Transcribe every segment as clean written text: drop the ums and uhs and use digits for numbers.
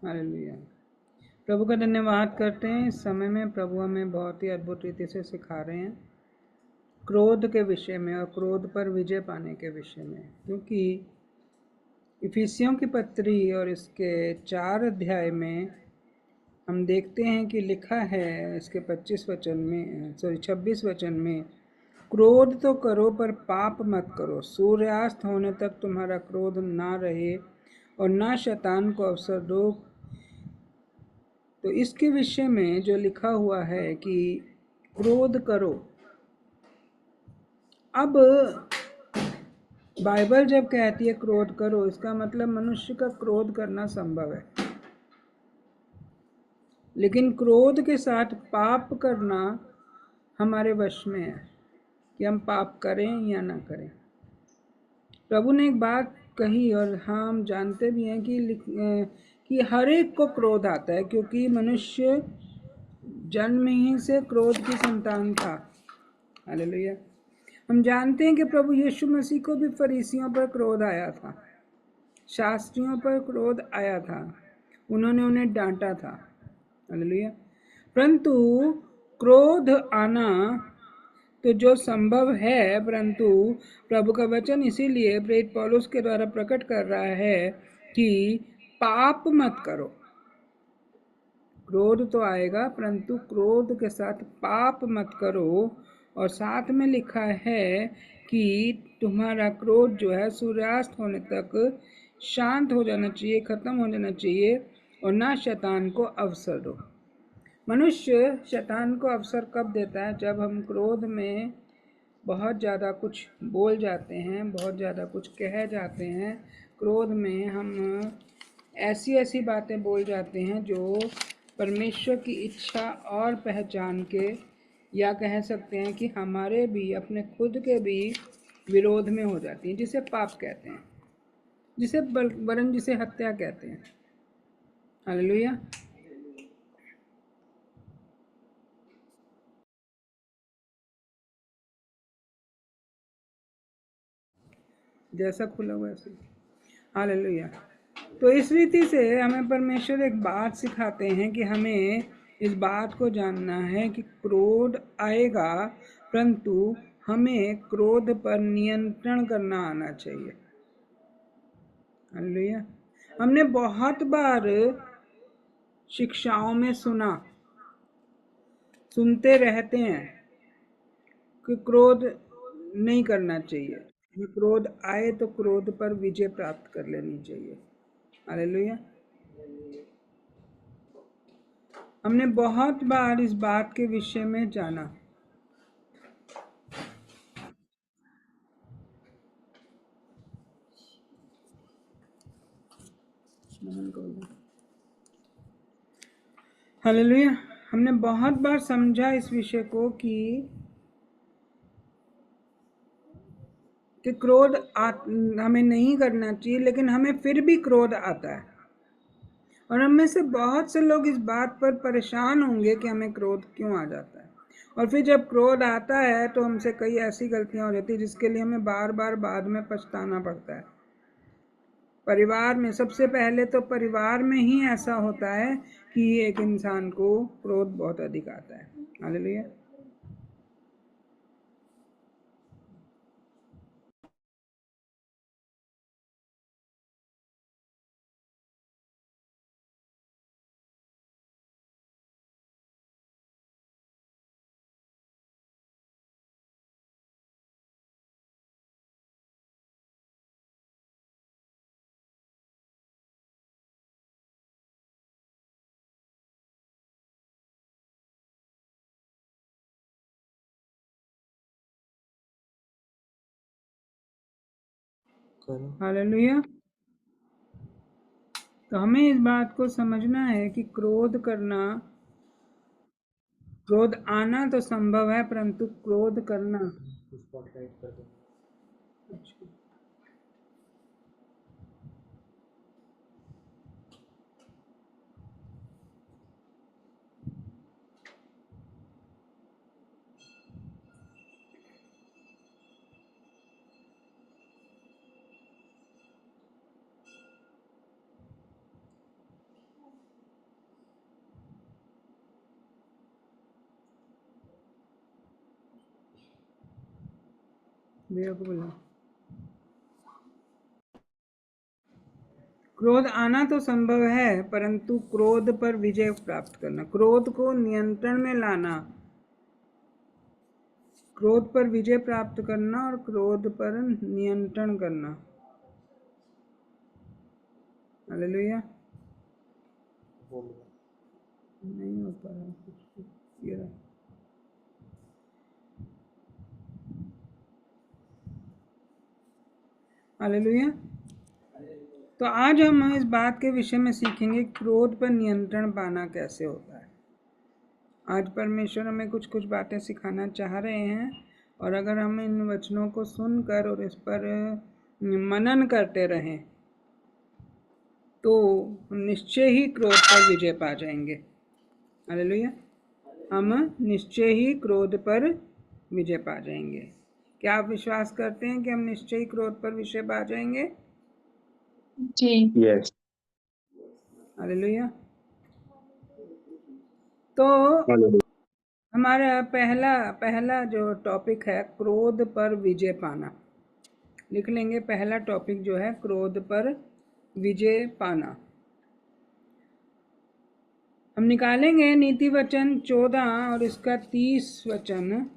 Hallelujah. प्रभु का धन्यवाद करते हैं। इस समय में प्रभु हमें बहुत ही अद्भुत रीति से सिखा रहे हैं क्रोध के विषय में और क्रोध पर विजय पाने के विषय में, क्योंकि इफिसियों की पत्री और इसके 4 अध्याय में हम देखते हैं कि लिखा है इसके 26 वचन में, क्रोध तो करो पर पाप मत करो, सूर्यास्त होने तक तुम्हारा क्रोध ना रहे और ना शैतान को अवसर दो। तो इसके विषय में जो लिखा हुआ है कि क्रोध करो, अब बाइबल जब कहती है क्रोध करो, इसका मतलब मनुष्य का क्रोध करना संभव है, लेकिन क्रोध के साथ पाप करना हमारे वश में है कि हम पाप करें या ना करें। प्रभु ने एक बात कही और हम जानते भी हैं कि हर एक को क्रोध आता है, क्योंकि मनुष्य जन्म ही से क्रोध की संतान था। हालेलुया। हम जानते हैं कि प्रभु यीशु मसीह को भी फरीसियों पर क्रोध आया था, शास्त्रियों पर क्रोध आया था, उन्होंने उन्हें डांटा था। हालेलुया। परंतु क्रोध आना तो जो संभव है, परंतु प्रभु का वचन इसीलिए प्रेरित पौलुस के द्वारा प्रकट कर रहा है कि पाप मत करो। क्रोध तो आएगा, परंतु क्रोध के साथ पाप मत करो। और साथ में लिखा है कि तुम्हारा क्रोध जो है सूर्यास्त होने तक शांत हो जाना चाहिए, खत्म हो जाना चाहिए, और ना शैतान को अवसर दो। मनुष्य शैतान को अवसर कब देता है? जब हम क्रोध में बहुत ज़्यादा कुछ बोल जाते हैं, बहुत ज़्यादा कुछ कह जाते हैं। क्रोध में हम ऐसी ऐसी बातें बोल जाते हैं जो परमेश्वर की इच्छा और पहचान के, या कह सकते हैं कि हमारे भी, अपने खुद के भी विरोध में हो जाती हैं, जिसे पाप कहते हैं, जिसे वरन जिसे हत्या कहते हैं। हालेलुया। जैसा खुला हुआ ऐसे। हालेलुया। तो इस रीति से हमें परमेश्वर एक बात सिखाते हैं कि हमें इस बात को जानना है कि क्रोध आएगा, परंतु हमें क्रोध पर नियंत्रण करना आना चाहिए। हालेलुया। हमने बहुत बार शिक्षाओं में सुनते रहते हैं कि क्रोध नहीं करना चाहिए, क्रोध आए तो क्रोध पर विजय प्राप्त कर लेनी चाहिए। हालेलुया। हमने बहुत बार इस बात के विषय में जाना। हालेलुया। हमने बहुत बार समझा इस विषय को कि क्रोध हमें नहीं करना चाहिए, लेकिन हमें फिर भी क्रोध आता है। और हम में से बहुत से लोग इस बात पर परेशान होंगे कि हमें क्रोध क्यों आ जाता है। और फिर जब क्रोध आता है तो हमसे कई ऐसी गलतियां हो जाती है जिसके लिए हमें बार बार बाद में पछताना पड़ता है। परिवार में, सबसे पहले तो परिवार में ही ऐसा होता है कि एक इंसान को क्रोध बहुत अधिक आता है। हालेलुया। हालेलुया। तो हमें इस बात को समझना है कि क्रोध आना तो संभव है, परंतु क्रोध करना। भैया को बुला। क्रोध आना तो संभव है, परंतु क्रोध पर विजय प्राप्त करना, क्रोध को नियंत्रण में लाना, क्रोध पर विजय प्राप्त करना और क्रोध पर नियंत्रण करना। हालेलुया। नहीं हो पा रहा कुछ, ये रहा। हालेलुया। तो आज हम इस बात के विषय में सीखेंगे क्रोध पर नियंत्रण पाना कैसे होता है। आज परमेश्वर हमें कुछ कुछ बातें सिखाना चाह रहे हैं, और अगर हम इन वचनों को सुनकर और इस पर मनन करते रहें तो निश्चय ही क्रोध पर विजय पा जाएंगे। हालेलुया। हम निश्चय ही क्रोध पर विजय पा जाएंगे। क्या आप विश्वास करते हैं कि हम निश्चय ही क्रोध पर विजय पा जाएंगे? जी। यस। हालेलुया। तो हमारा पहला जो टॉपिक है क्रोध पर विजय पाना, लिख लेंगे। पहला टॉपिक जो है क्रोध पर विजय पाना। हम निकालेंगे नीति वचन 14 और इसका 30 वचन।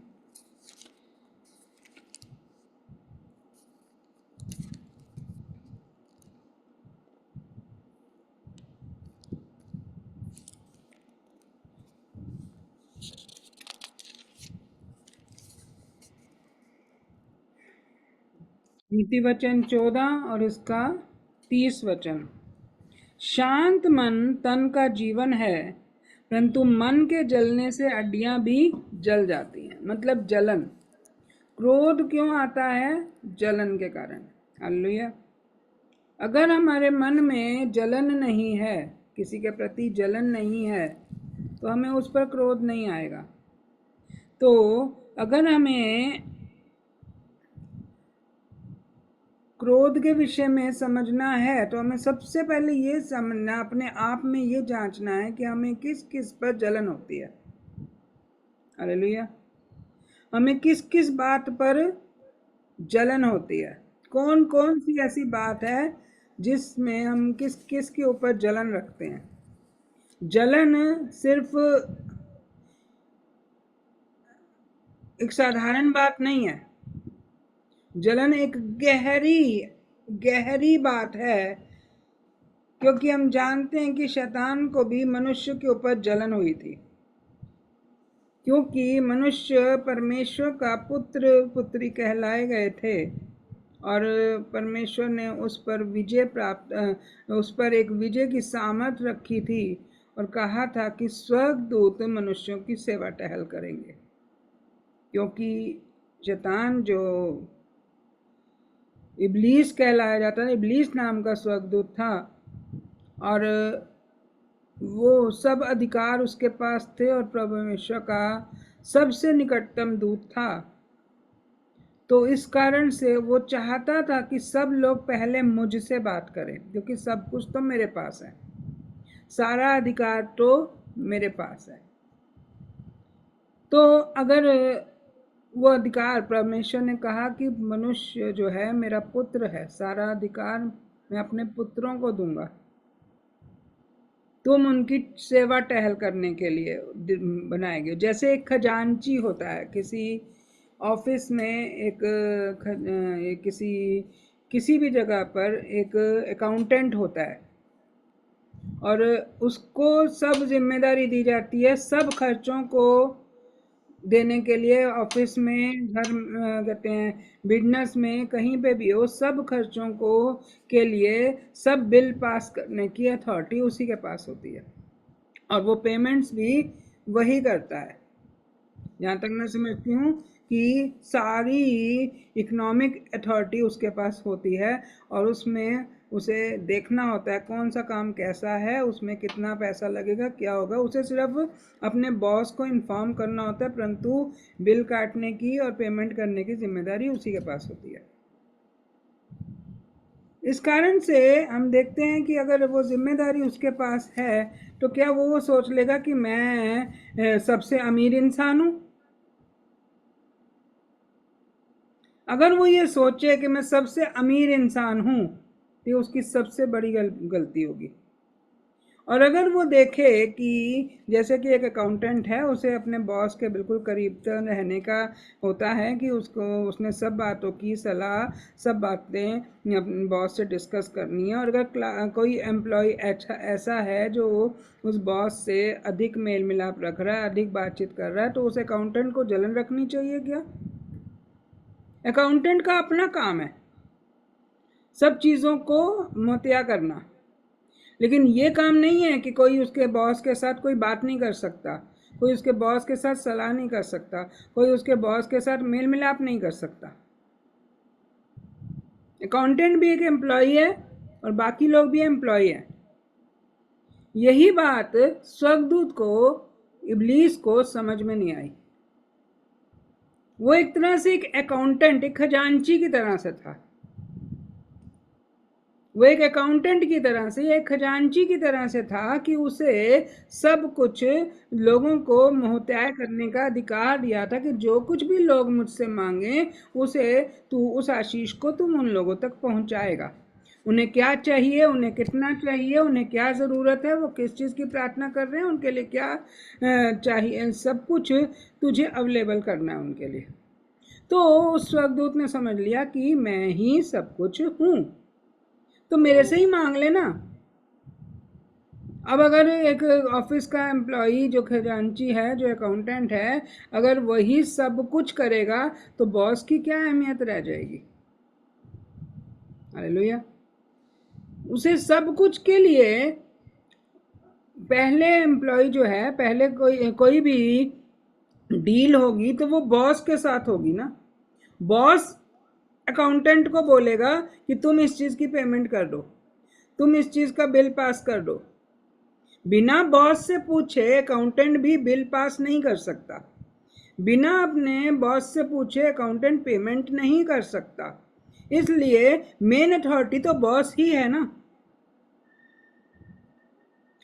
नीति वचन 14 और इसका 30 वचन। शांत मन तन का जीवन है, परंतु मन के जलने से हड्डियां भी जल जाती हैं। मतलब जलन। क्रोध क्यों आता है? जलन के कारण। हालेलुया। अगर हमारे मन में जलन नहीं है, किसी के प्रति जलन नहीं है, तो हमें उस पर क्रोध नहीं आएगा। तो अगर हमें क्रोध के विषय में समझना है तो हमें सबसे पहले ये समझना, अपने आप में ये जांचना है कि हमें किस किस पर जलन होती है। हालेलुया। हमें किस किस बात पर जलन होती है, कौन कौन सी ऐसी बात है जिसमें हम किस किस के ऊपर जलन रखते हैं। जलन सिर्फ एक साधारण बात नहीं है। जलन एक गहरी बात है, क्योंकि हम जानते हैं कि शैतान को भी मनुष्य के ऊपर जलन हुई थी, क्योंकि मनुष्य परमेश्वर का पुत्र पुत्री कहलाए गए थे और परमेश्वर ने उस पर उस पर एक विजय की सामर्थ रखी थी और कहा था कि स्वर्गदूत मनुष्यों की सेवा टहल करेंगे। क्योंकि शैतान जो इब्लीस कहलाया जाता है, इब्लीस नाम का स्वर्गदूत था, और वो सब अधिकार उसके पास थे और प्रभु परमेश्वर का सबसे निकटतम दूत था। तो इस कारण से वो चाहता था कि सब लोग पहले मुझसे बात करें, क्योंकि सब कुछ तो मेरे पास है, सारा अधिकार तो मेरे पास है। तो अगर वो अधिकार, परमेश्वर ने कहा कि मनुष्य जो है मेरा पुत्र है, सारा अधिकार मैं अपने पुत्रों को दूंगा, तुम उनकी सेवा टहल करने के लिए बनाए गए। जैसे एक खजांची होता है, किसी ऑफिस में किसी भी जगह पर एक अकाउंटेंट होता है और उसको सब जिम्मेदारी दी जाती है सब खर्चों को देने के लिए। ऑफिस में, घर कहते हैं, बिजनेस में, कहीं पे भी हो, सब खर्चों को के लिए सब बिल पास करने की अथॉरिटी उसी के पास होती है और वो पेमेंट्स भी वही करता है। जहाँ तक मैं समझती हूँ कि सारी इकोनॉमिक अथॉरिटी उसके पास होती है और उसमें उसे देखना होता है कौन सा काम कैसा है, उसमें कितना पैसा लगेगा, क्या होगा। उसे सिर्फ अपने बॉस को इन्फॉर्म करना होता है, परंतु बिल काटने की और पेमेंट करने की जिम्मेदारी उसी के पास होती है। इस कारण से हम देखते हैं कि अगर वो जिम्मेदारी उसके पास है तो क्या वो सोच लेगा कि मैं सबसे अमीर इंसान हूँ? अगर वो ये सोचे कि मैं सबसे अमीर इंसान हूँ तो उसकी सबसे बड़ी गलती होगी। और अगर वो देखे कि जैसे कि एक अकाउंटेंट है, उसे अपने बॉस के बिल्कुल करीब रहने का होता है कि उसको उसने सब बातों की सलाह, सब बातें अपने बॉस से डिस्कस करनी है। और अगर कोई एम्प्लॉय ऐसा है जो उस बॉस से अधिक मेल मिलाप रख रहा है, अधिक बातचीत कर रहा है, तो उस अकाउंटेंट को जलन रखनी चाहिए क्या? अकाउंटेंट का अपना काम है सब चीज़ों को मुहैया करना, लेकिन ये काम नहीं है कि कोई उसके बॉस के साथ कोई बात नहीं कर सकता, कोई उसके बॉस के साथ सलाह नहीं कर सकता, कोई उसके बॉस के साथ मेल मिलाप नहीं कर सकता। अकाउंटेंट भी एक एम्प्लॉय है और बाकी लोग भी एम्प्लॉय हैं। यही बात स्वर्गदूत को, इब्लीस को समझ में नहीं आई। वो एक तरह से एक अकाउंटेंट, एक खजांची की तरह से था। वो एक अकाउंटेंट की तरह से, एक खजांची की तरह से था कि उसे सब कुछ लोगों को मुहैया करने का अधिकार दिया था कि जो कुछ भी लोग मुझसे मांगे उसे तू, उस आशीष को तुम उन लोगों तक पहुंचाएगा। उन्हें क्या चाहिए, उन्हें कितना चाहिए, उन्हें क्या ज़रूरत है, वो किस चीज़ की प्रार्थना कर रहे हैं, उनके लिए क्या चाहिए, सब कुछ तुझे अवेलेबल करना है उनके लिए। तो उस स्वर्गदूत ने समझ लिया कि मैं ही सब कुछ हूँ, तो मेरे से ही मांग लेना। अब अगर एक ऑफिस का एम्प्लॉई जो खजांची है, जो अकाउंटेंट है, अगर वही सब कुछ करेगा तो बॉस की क्या अहमियत रह जाएगी? हालेलुया। उसे सब कुछ के लिए पहले एम्प्लॉय जो है, पहले कोई भी डील होगी तो वो बॉस के साथ होगी ना। बॉस अकाउंटेंट को बोलेगा कि तुम इस चीज़ की पेमेंट कर दो, तुम इस चीज़ का बिल पास कर दो। बिना बॉस से पूछे अकाउंटेंट भी बिल पास नहीं कर सकता। बिना अपने बॉस से पूछे अकाउंटेंट पेमेंट नहीं कर सकता। इसलिए मेन अथॉरिटी तो बॉस ही है ना।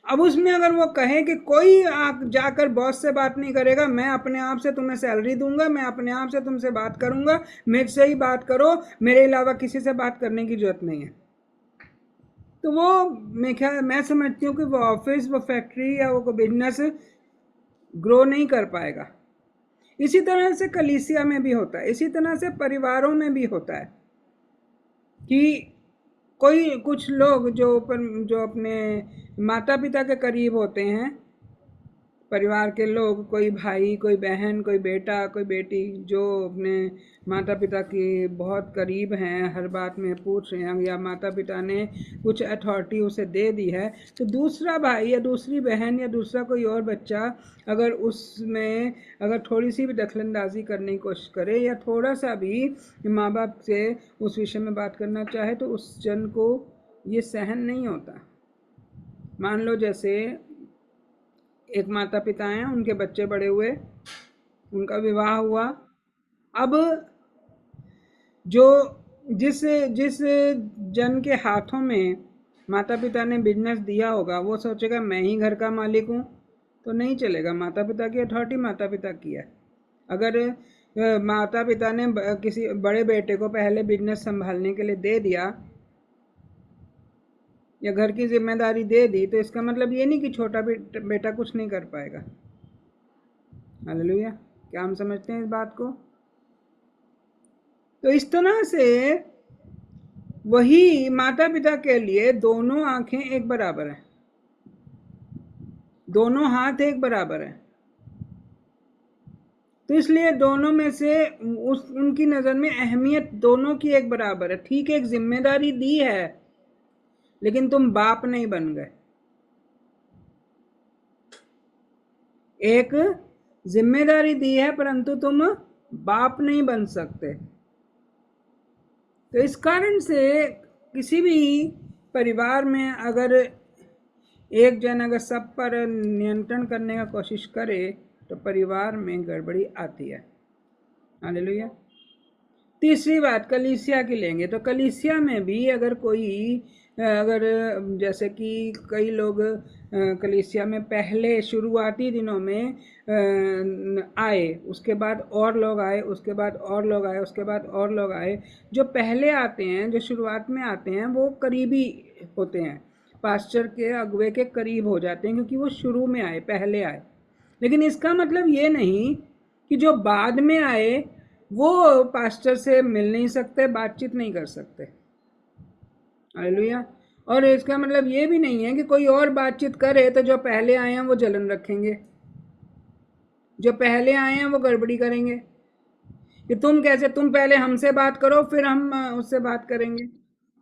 अब उसमें अगर वो कहे कि कोई जाकर बॉस से बात नहीं करेगा, मैं अपने आप से तुम्हें सैलरी दूंगा, मैं अपने आप से तुमसे बात करूंगा, मुझसे ही बात करो, मेरे अलावा किसी से बात करने की जरूरत नहीं है, तो वो मैं समझती हूँ कि वो ऑफिस, वो फैक्ट्री या वो बिजनेस ग्रो नहीं कर पाएगा। इसी तरह से कलीसिया में भी होता है, इसी तरह से परिवारों में भी होता है कि कुछ लोग जो अपने माता पिता के करीब होते हैं, परिवार के लोग, कोई भाई, कोई बहन, कोई बेटा, कोई बेटी, जो अपने माता पिता की बहुत करीब हैं, हर बात में पूछ रहे हैं, या माता पिता ने कुछ अथॉरिटी उसे दे दी है, तो दूसरा भाई या दूसरी बहन या दूसरा कोई और बच्चा अगर उसमें अगर थोड़ी सी भी दखलंदाजी करने की कोशिश करे या थोड़ा सा भी माँ बाप से उस विषय में बात करना चाहे, तो उस जन को ये सहन नहीं होता। मान लो जैसे एक माता पिता हैं, उनके बच्चे बड़े हुए, उनका विवाह हुआ। अब जो जिस जिस जन के हाथों में माता पिता ने बिजनेस दिया होगा, वो सोचेगा मैं ही घर का मालिक हूँ, तो नहीं चलेगा। माता पिता की अथॉरिटी माता पिता की है। अगर माता पिता ने किसी बड़े बेटे को पहले बिजनेस संभालने के लिए दे दिया या घर की जिम्मेदारी दे दी, तो इसका मतलब ये नहीं कि छोटा बेटा कुछ नहीं कर पाएगा। हालेलुया। क्या हम समझते हैं इस बात को? तो इस तरह से वही माता पिता के लिए दोनों आंखें एक बराबर हैं, दोनों हाथ एक बराबर हैं। तो इसलिए दोनों में से उनकी नज़र में अहमियत दोनों की एक बराबर है। ठीक है, एक जिम्मेदारी दी है, लेकिन तुम बाप नहीं बन गए। एक जिम्मेदारी दी है परंतु तुम बाप नहीं बन सकते। तो इस कारण से किसी भी परिवार में अगर एक जन अगर सब पर नियंत्रण करने का कोशिश करे तो परिवार में गड़बड़ी आती है। हालेलुया। तीसरी बात कलीसिया की लेंगे, तो कलीसिया में भी अगर कोई अगर जैसे कि कई लोग कलीसिया में पहले शुरुआती दिनों में आए, उसके बाद और लोग आए, उसके बाद और लोग आए, उसके बाद और लोग आए, जो पहले आते हैं, जो शुरुआत में आते हैं, वो करीबी होते हैं, पास्टर के अगुवे के करीब हो जाते हैं, क्योंकि वो शुरू में आए, पहले आए। लेकिन इसका मतलब ये नहीं कि जो बाद में आए वो पास्टर से मिल नहीं सकते, बातचीत नहीं कर सकते। हालेलुया। और इसका मतलब ये भी नहीं है कि कोई और बातचीत करे तो जो पहले आए हैं वो जलन रखेंगे, जो पहले आए हैं वो गड़बड़ी करेंगे कि तुम कैसे, तुम पहले हमसे बात करो फिर हम उससे बात करेंगे।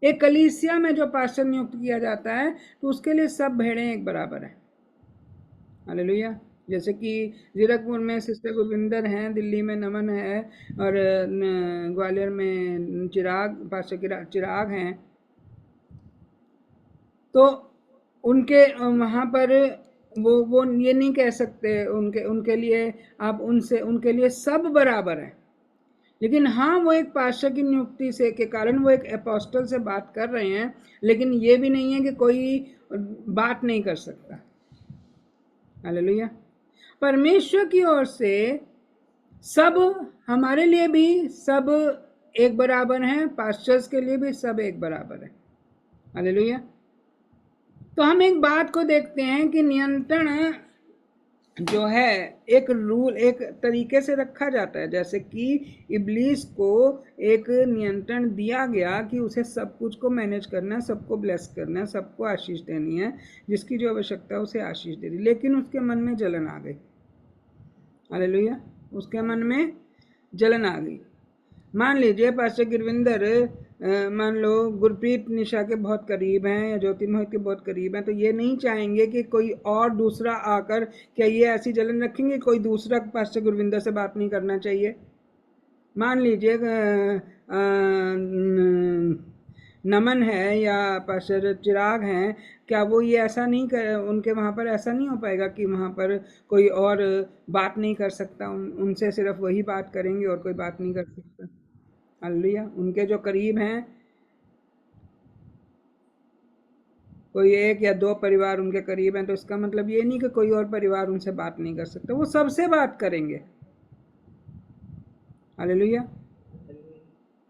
एक कलीसिया में जो पास्टर नियुक्त किया जाता है तो उसके लिए सब भेड़ें एक बराबर है। हालेलुया। जैसे कि जीरकपुर में सिस्टर गुरविंदर हैं, दिल्ली में नमन है, और ग्वालियर में चिराग, पास्टर चिराग हैं। तो उनके वहाँ पर वो ये नहीं कह सकते, उनके उनके लिए आप उनसे, उनके लिए सब बराबर हैं। लेकिन हाँ, वो एक पास्टर की नियुक्ति से के कारण वो एक अपोस्टल से बात कर रहे हैं, लेकिन ये भी नहीं है कि कोई बात नहीं कर सकता। हालेलुया। परमेश्वर की ओर से सब, हमारे लिए भी सब एक बराबर हैं, पास्टर्स के लिए भी सब एक बराबर है। हालेलुया। तो हम एक बात को देखते हैं कि नियंत्रण जो है एक रूल, एक तरीके से रखा जाता है। जैसे कि इब्लीस को एक नियंत्रण दिया गया कि उसे सब कुछ को मैनेज करना है, सबको ब्लेस करना है, सबको आशीष देनी है, जिसकी जो आवश्यकता है उसे आशीष दे दी। लेकिन उसके मन में जलन आ गई। हालेलुया। उसके मन में जलन आ गई। मान लीजिए पास्टर गुरविंदर मान लो गुरप्रीत निशा के बहुत करीब हैं या ज्योति मोहित के बहुत करीब हैं, तो ये नहीं चाहेंगे कि कोई और दूसरा आकर, क्या ये ऐसी जलन रखेंगे कोई दूसरा पास्टर गुरविंदर से बात नहीं करना चाहिए? मान लीजिए नमन है या पास्टर चिराग हैं, क्या वो ये ऐसा नहीं कर, उनके वहाँ पर ऐसा नहीं हो पाएगा कि वहाँ पर कोई और बात नहीं कर सकता, उनसे सिर्फ वही बात करेंगे और कोई बात नहीं कर सकता? हालेलुया। उनके जो करीब हैं, कोई एक या दो परिवार उनके करीब हैं, तो इसका मतलब ये नहीं कि कोई और परिवार उनसे बात नहीं कर सकता, वो सबसे बात करेंगे। हालेलुया।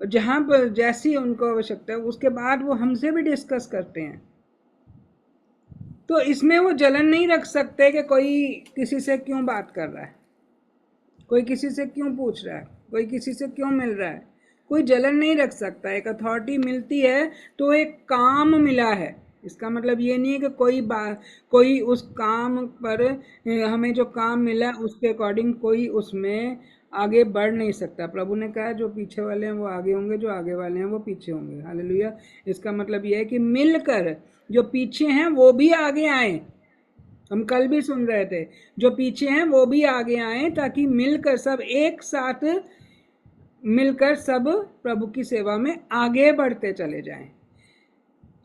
और जहाँ पर जैसी उनको आवश्यकता है उसके बाद वो हमसे भी डिस्कस करते हैं। तो इसमें वो जलन नहीं रख सकते कि कोई किसी से क्यों बात कर रहा है, कोई किसी से क्यों पूछ रहा है, कोई किसी से क्यों मिल रहा है, कोई जलन नहीं रख सकता। एक अथॉरिटी मिलती है तो एक काम मिला है, इसका मतलब ये नहीं है कि कोई उस काम पर, हमें जो काम मिला उसके अकॉर्डिंग कोई उसमें आगे बढ़ नहीं सकता। प्रभु ने कहा जो पीछे वाले हैं वो आगे होंगे, जो आगे वाले हैं वो पीछे होंगे। हालेलुया। इसका मतलब ये है कि मिलकर जो पीछे हैं वो भी आगे आए। हम कल भी सुन रहे थे, जो पीछे हैं वो भी आगे आए, ताकि मिलकर सब एक साथ मिलकर सब प्रभु की सेवा में आगे बढ़ते चले जाएं।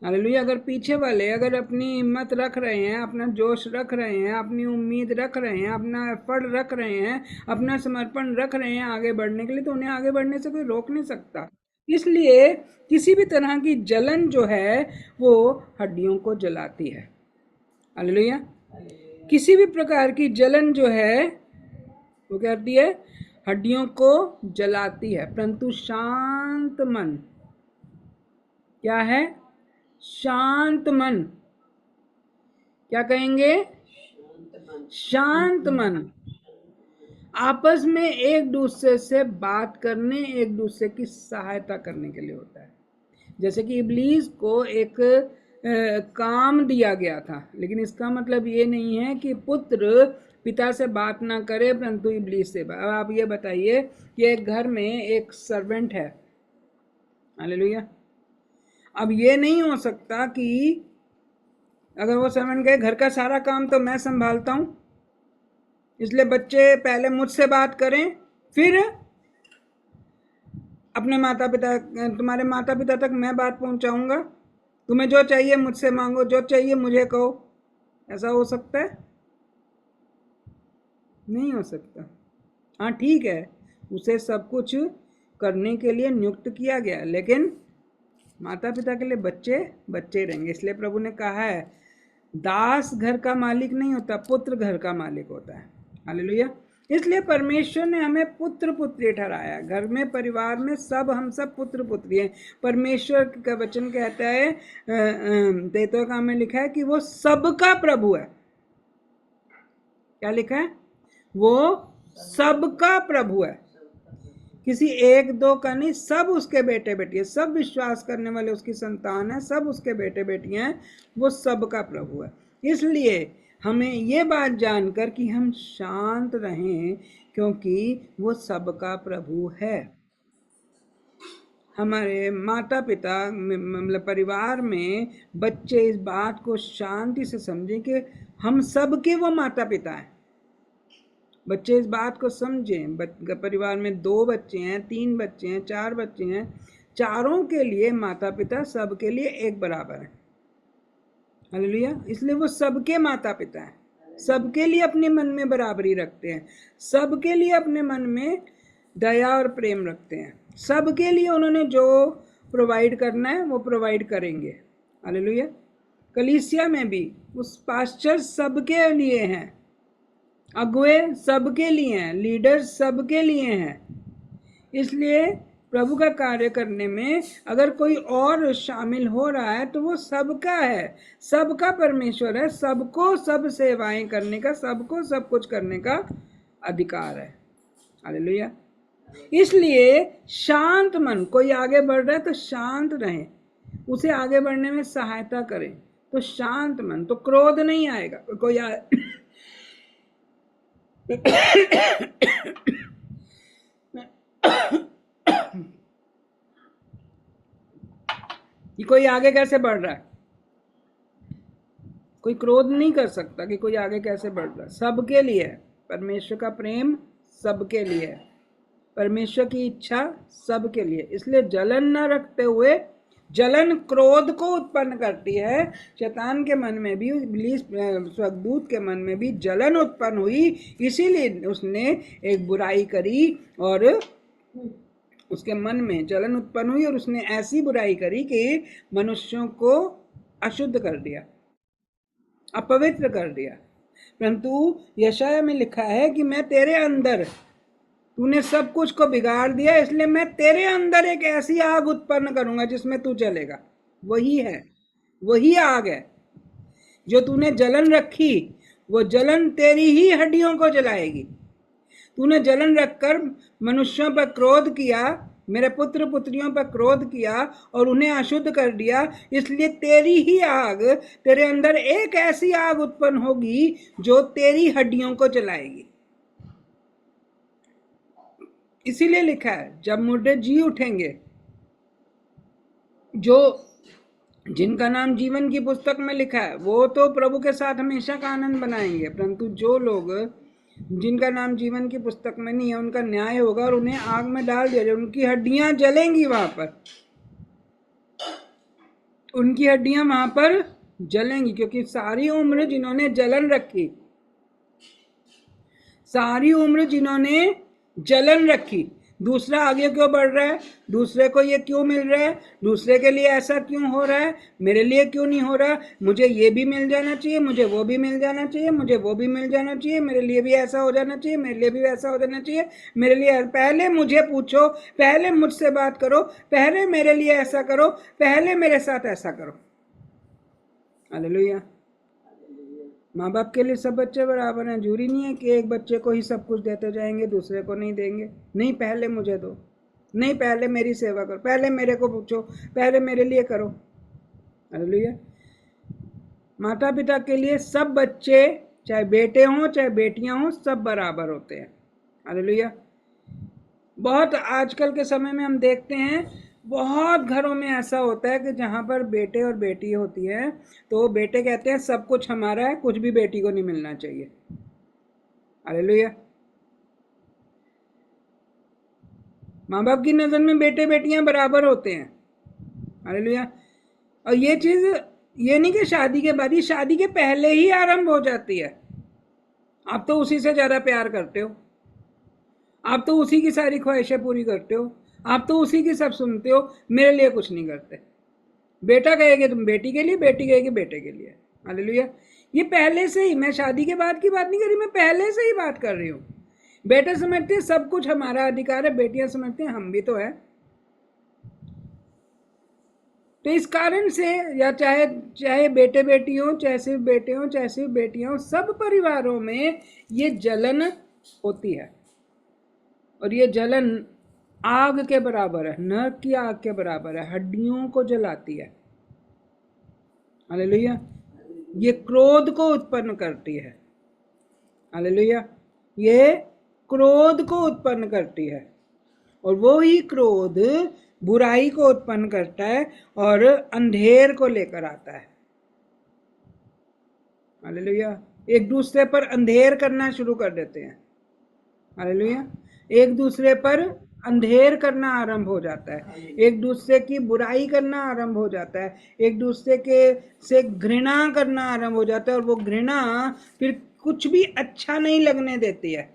हालेलुया। अगर पीछे वाले अगर अपनी हिम्मत रख रहे हैं, अपना जोश रख रहे हैं, अपनी उम्मीद रख रहे हैं, अपना एफर्ट रख रहे हैं, अपना समर्पण रख रहे हैं आगे बढ़ने के लिए, तो उन्हें आगे बढ़ने से कोई रोक नहीं सकता। इसलिए किसी भी तरह की जलन जो है वो हड्डियों को जलाती है। हालेलुया। किसी भी प्रकार की जलन जो है वो क्या करती है? हड्डियों को जलाती है। परंतु शांत मन क्या है? शांत मन। क्या कहेंगे? शांत मन आपस में एक दूसरे से बात करने, एक दूसरे की सहायता करने के लिए होता है। जैसे कि इब्लीस को एक काम दिया गया था, लेकिन इसका मतलब ये नहीं है कि पुत्र पिता से बात ना करे परंतु इब्लीस से। अब आप ये बताइए कि एक घर में एक सर्वेंट है। हालेलुया। अब ये नहीं हो सकता कि अगर वो सर्वेंट कहे घर का सारा काम तो मैं संभालता हूँ, इसलिए बच्चे पहले मुझसे बात करें, फिर अपने माता पिता, तुम्हारे माता पिता तक मैं बात पहुंचाऊंगा, तुम्हें जो चाहिए मुझसे मांगो, जो चाहिए मुझे कहो। ऐसा हो सकता है? नहीं हो सकता। हाँ ठीक है, उसे सब कुछ करने के लिए नियुक्त किया गया, लेकिन माता पिता के लिए बच्चे बच्चे रहेंगे। इसलिए प्रभु ने कहा है दास घर का मालिक नहीं होता, पुत्र घर का मालिक होता है। हालेलुया। इसलिए परमेश्वर ने हमें पुत्र पुत्री ठहराया। घर में परिवार में हम सब पुत्र पुत्री हैं। परमेश्वर का वचन कहता है देवता में लिखा है कि वो सबका प्रभु है। क्या लिखा है? वो सबका प्रभु है, किसी एक दो का नहीं, सब उसके बेटे बेटियां, सब विश्वास करने वाले उसकी संतान है, सब उसके बेटे बेटियां हैं, वो सबका प्रभु है। इसलिए हमें ये बात जानकर कि हम शांत रहें, क्योंकि वो सबका प्रभु है। हमारे माता पिता मतलब परिवार में बच्चे इस बात को शांति से समझें कि हम सबके वो माता पिता हैं। बच्चे इस बात को समझें, परिवार में 2 बच्चे हैं, 3 बच्चे हैं, 4 बच्चे हैं, चारों के लिए माता पिता सबके लिए एक बराबर है। हालेलुया। इसलिए वो सबके माता पिता हैं, सबके लिए अपने मन में बराबरी रखते हैं, सबके लिए अपने मन में दया और प्रेम रखते हैं, सबके लिए उन्होंने जो प्रोवाइड करना है वो प्रोवाइड करेंगे। हालेलुया। कलीसिया में भी उस पास्टर सबके लिए हैं, अगुए सबके लिए हैं, लीडर्स सबके लिए हैं। इसलिए प्रभु का कार्य करने में अगर कोई और शामिल हो रहा है तो वो सबका है, सबका परमेश्वर है, सबको सब सेवाएं करने का, सबको सब कुछ करने का अधिकार है। हालेलुया। इसलिए शांत मन, कोई आगे बढ़ रहा है तो शांत रहें, उसे आगे बढ़ने में सहायता करें। तो शांत मन, तो क्रोध नहीं आएगा। कोई कि कोई आगे कैसे बढ़ रहा है, कोई क्रोध नहीं कर सकता कि कोई आगे कैसे बढ़ रहा है। सबके लिए परमेश्वर का प्रेम, सबके लिए परमेश्वर की इच्छा, सबके लिए। इसलिए जलन न रखते हुए, जलन क्रोध को उत्पन्न करती है। शैतान के मन में भी, इब्लीस स्वर्गदूत के मन में भी जलन उत्पन्न हुई, इसीलिए उसने एक बुराई करी और उसके मन में जलन उत्पन्न हुई और उसने ऐसी बुराई करी कि मनुष्यों को अशुद्ध कर दिया, अपवित्र कर दिया। परंतु यशाया में लिखा है कि मैं तेरे अंदर, तूने सब कुछ को बिगाड़ दिया, इसलिए मैं तेरे अंदर एक ऐसी आग उत्पन्न करूंगा जिसमें तू जलेगा। वही है, वही आग है जो तूने जलन रखी, वो जलन तेरी ही हड्डियों को जलाएगी। तूने जलन रखकर मनुष्यों पर क्रोध किया, मेरे पुत्र पुत्रियों पर क्रोध किया और उन्हें अशुद्ध कर दिया, इसलिए तेरी ही आग, तेरे अंदर एक ऐसी आग उत्पन्न होगी जो तेरी हड्डियों को जलाएगी। इसीलिए लिखा है जब मुर्दे जी उठेंगे, जो जिनका नाम जीवन की पुस्तक में लिखा है, वो तो प्रभु के साथ हमेशा का आनंद बनाएंगे। परंतु जो लोग जिनका नाम जीवन की पुस्तक में नहीं है, उनका न्याय होगा और उन्हें आग में डाल दिया जाएगा। उनकी हड्डियां जलेंगी वहां पर, उनकी हड्डियां वहां पर जलेंगी, क्योंकि सारी उम्र जिन्होंने जलन रखी, सारी उम्र जिन्होंने जलन रखी, दूसरा आगे क्यों बढ़ रहा है, दूसरे को ये क्यों मिल रहा है, दूसरे के लिए ऐसा क्यों हो रहा है, मेरे लिए क्यों नहीं हो रहा, मुझे ये भी मिल जाना चाहिए, मुझे वो भी मिल जाना चाहिए, मुझे वो भी मिल जाना चाहिए, मेरे लिए भी ऐसा हो जाना चाहिए, मेरे लिए भी वैसा हो जाना चाहिए, मेरे लिए पहले मुझे पूछो, पहले मुझसे बात करो, पहले मेरे लिए ऐसा करो, पहले मेरे साथ ऐसा करो। हालेलुया। माँ बाप के लिए सब बच्चे बराबर हैं। जरूरी नहीं है कि एक बच्चे को ही सब कुछ देते जाएंगे, दूसरे को नहीं देंगे। नहीं, पहले मुझे दो, नहीं पहले मेरी सेवा करो, पहले मेरे को पूछो, पहले मेरे लिए करो। हालेलुया। माता पिता के लिए सब बच्चे, चाहे बेटे हों चाहे बेटियां हों, सब बराबर होते हैं। हालेलुया। बहुत आजकल के समय में हम देखते हैं, बहुत घरों में ऐसा होता है कि जहाँ पर बेटे और बेटी होती है तो बेटे कहते हैं सब कुछ हमारा है, कुछ भी बेटी को नहीं मिलना चाहिए। हालेलुया। माँ बाप की नज़र में बेटे बेटियां बराबर होते हैं। हालेलुया। और ये चीज़ ये नहीं कि शादी के बाद ही, शादी के पहले ही आरंभ हो जाती है। आप तो उसी से ज़्यादा प्यार करते हो, आप तो उसी की सारी ख्वाहिशें पूरी करते हो, आप तो उसी की सब सुनते हो, मेरे लिए कुछ नहीं करते। बेटा कहेगा तुम बेटी के लिए, बेटी कहेगी बेटे के लिए। हालेलुया। ये पहले से ही, मैं शादी के बाद की बात नहीं कर रही, मैं पहले से ही बात कर रही हूँ। बेटे समझते हैं सब कुछ हमारा अधिकार है, बेटियां समझते हैं हम भी तो है। तो इस कारण से, या चाहे चाहे बेटे बेटी हो, चाहे सिर्फ बेटे हो, चाहे सिर्फ बेटियां हो, सब परिवारों में ये जलन होती है। और ये जलन आग के बराबर है, नरक की आग के बराबर है, हड्डियों को जलाती है। हालेलुया। ये क्रोध को उत्पन्न करती है। हालेलुया। ये क्रोध को उत्पन्न करती है, और वो ही क्रोध बुराई को उत्पन्न करता है और अंधेर को लेकर आता है। हालेलुया। एक दूसरे पर अंधेर करना शुरू कर देते हैं। हालेलुया। एक दूसरे पर अंधेर करना आरंभ हो जाता है, एक दूसरे की बुराई करना आरंभ हो जाता है, एक दूसरे के से घृणा करना आरंभ हो जाता है, और वो घृणा फिर कुछ भी अच्छा नहीं लगने देती है।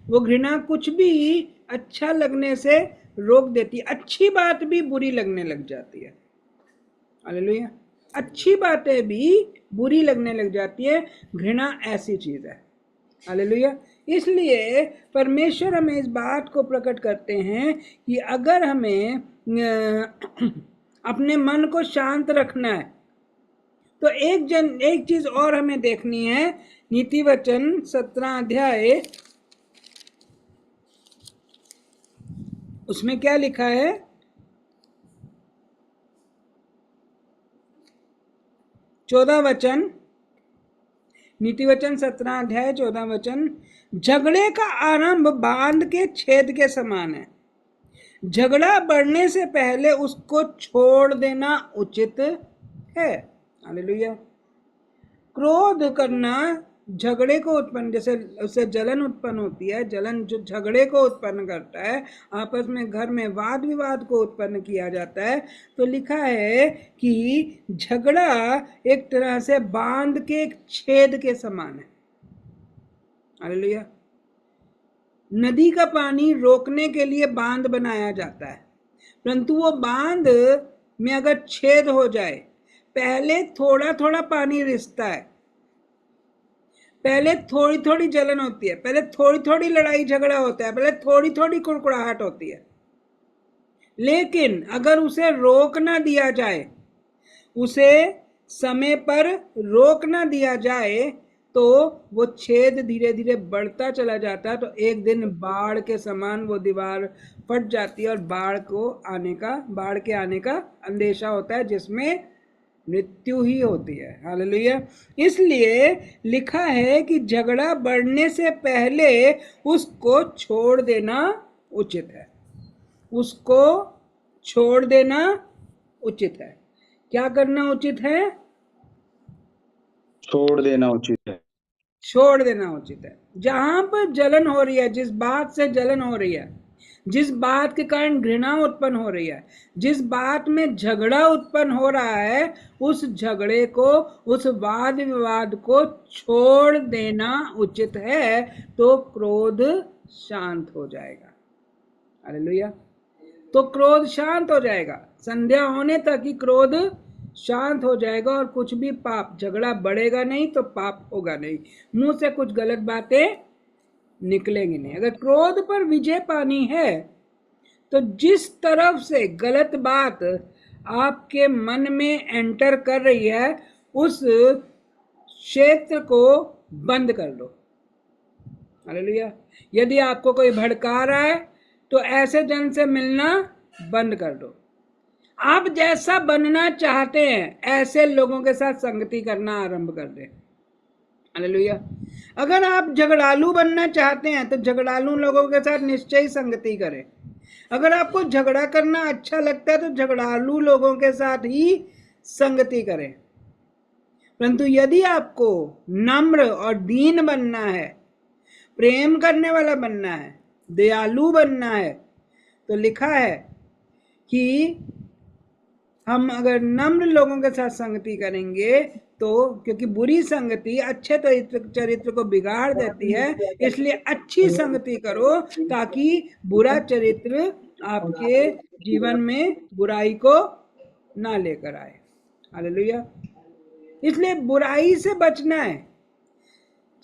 वो घृणा कुछ भी अच्छा लगने से रोक देती है, अच्छी बात भी बुरी लगने लग जाती है। हालेलुया। अच्छी बातें भी बुरी लगने लग जाती है, घृणा ऐसी चीज है। हालेलुया। इसलिए परमेश्वर हमें इस बात को प्रकट करते हैं कि अगर हमें अपने मन को शांत रखना है, तो एक चीज और हमें देखनी है। नीति वचन 17 अध्याय, उसमें क्या लिखा है? 14 वचन, नीति वचन 17 अध्याय 14 वचन, झगड़े का आरंभ बांध के छेद के समान है, झगड़ा बढ़ने से पहले उसको छोड़ देना उचित है। हालेलुया। क्रोध करना झगड़े को उत्पन्न, जैसे उससे जलन उत्पन्न होती है, जलन जो झगड़े को उत्पन्न करता है, आपस में घर में वाद विवाद को उत्पन्न किया जाता है। तो लिखा है कि झगड़ा एक तरह से बांध के एक छेद के समान है। हालेलुया। नदी का पानी रोकने के लिए बांध बनाया जाता है, परंतु वो बांध में अगर छेद हो जाए, पहले थोड़ा थोड़ा पानी रिसता है, पहले थोड़ी थोड़ी जलन होती है, पहले थोड़ी थोड़ी लड़ाई झगड़ा होता है, पहले थोड़ी थोड़ी कुड़कुड़ाहट होती है, लेकिन अगर उसे रोक ना दिया जाए, उसे समय पर रोक ना दिया जाए, तो वो छेद धीरे धीरे बढ़ता चला जाता है। तो एक दिन बाढ़ के समान वो दीवार फट जाती है और बाढ़ के आने का अंदेशा होता है, जिसमें मृत्यु ही होती है। हालेलुया। इसलिए लिखा है कि झगड़ा बढ़ने से पहले उसको छोड़ देना उचित है, उसको छोड़ देना उचित है। क्या करना उचित है? छोड़ देना उचित है। छोड़ देना उचित है। जहां पर जलन हो रही है, जिस बात से जलन हो रही है, जिस बात के कारण घृणा उत्पन्न हो रही है, जिस बात में झगड़ा उत्पन्न हो रहा है, उस झगड़े को, उस वाद विवाद को छोड़ देना उचित है, तो क्रोध शांत हो जाएगा। हालेलुया। तो क्रोध शांत हो जाएगा, संध्या होने तक ही क्रोध शांत हो जाएगा, और कुछ भी पाप, झगड़ा बढ़ेगा नहीं तो पाप होगा नहीं, मुंह से कुछ गलत बातें निकलेंगी नहीं। अगर क्रोध पर विजय पानी है, तो जिस तरफ से गलत बात आपके मन में एंटर कर रही है, उस क्षेत्र को बंद कर दो। हालेलुया। यदि आपको कोई भड़का रहा है, तो ऐसे जन से मिलना बंद कर दो। आप जैसा बनना चाहते हैं, ऐसे लोगों के साथ संगति करना आरंभ कर दें। हालेलुया। अगर आप झगड़ालू बनना चाहते हैं, तो झगड़ालू लोगों के साथ निश्चय ही संगति करें। अगर आपको झगड़ा करना अच्छा लगता है, तो झगड़ालू लोगों के साथ ही संगति करें। परंतु यदि आपको नम्र और दीन बनना है, प्रेम करने वाला बनना है, दयालु बनना है, तो लिखा है कि हम अगर नम्र लोगों के साथ संगति करेंगे, तो क्योंकि बुरी संगति अच्छे चरित्र को बिगाड़ देती है, इसलिए अच्छी संगति करो, ताकि बुरा चरित्र आपके जीवन में बुराई को ना लेकर आए। हालेलुया। इसलिए बुराई से बचना है,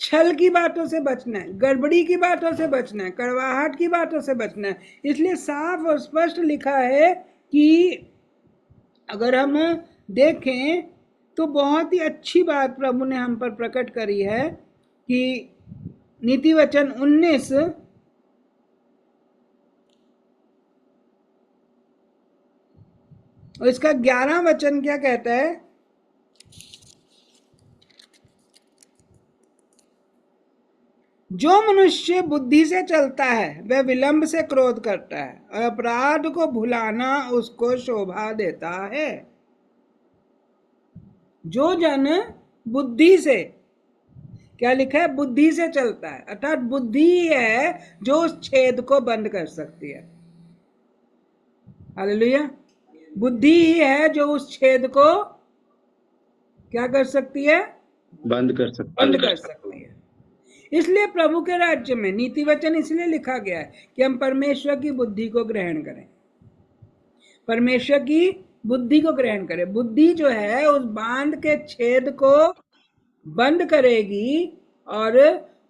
छल की बातों से बचना है, गड़बड़ी की बातों से बचना है, कड़वाहट की बातों से बचना है। इसलिए साफ और स्पष्ट लिखा है कि अगर हम देखें तो बहुत ही अच्छी बात प्रभु ने हम पर प्रकट करी है कि नीति वचन 19 और इसका 11 वचन क्या कहता है? जो मनुष्य बुद्धि से चलता है वह विलंब से क्रोध करता है और अपराध को भुलाना उसको शोभा देता है। जो जन बुद्धि से, क्या लिखा है? बुद्धि से चलता है, अर्थात बुद्धि ही है जो उस छेद को बंद कर सकती है। हालेलुया। बुद्धि ही है जो उस छेद को क्या कर सकती है? बंद कर सकती है। इसलिए प्रभु के राज्य में नीति वचन इसलिए लिखा गया है कि हम परमेश्वर की बुद्धि को ग्रहण करें, परमेश्वर की बुद्धि को ग्रहण करें। बुद्धि जो है उस बांध के छेद को बंद करेगी और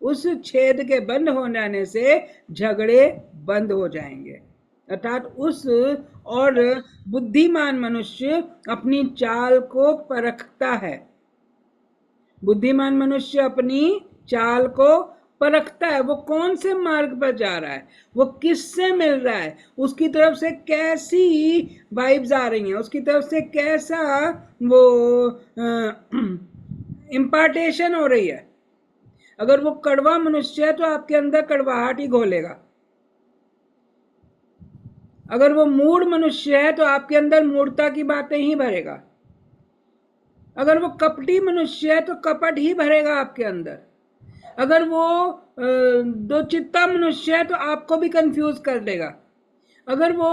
उस छेद के बंद हो जाने से झगड़े बंद हो जाएंगे। अर्थात उस और बुद्धिमान मनुष्य अपनी चाल को परखता है। बुद्धिमान मनुष्य अपनी चाल को परखता है, वो कौन से मार्ग पर जा रहा है, वो किससे मिल रहा है, उसकी तरफ से कैसी वाइब्स आ रही हैं, उसकी तरफ से कैसा वो इम्पार्टेशन हो रही है। अगर वो कड़वा मनुष्य है तो आपके अंदर कड़वाहट ही घोलेगा। अगर वो मूढ़ मनुष्य है तो आपके अंदर मूढ़ता की बातें ही भरेगा। अगर वो कपटी मनुष्य है तो कपट ही भरेगा आपके अंदर। अगर वो दो चित्ता मनुष्य है तो आपको भी कंफ्यूज कर देगा। अगर वो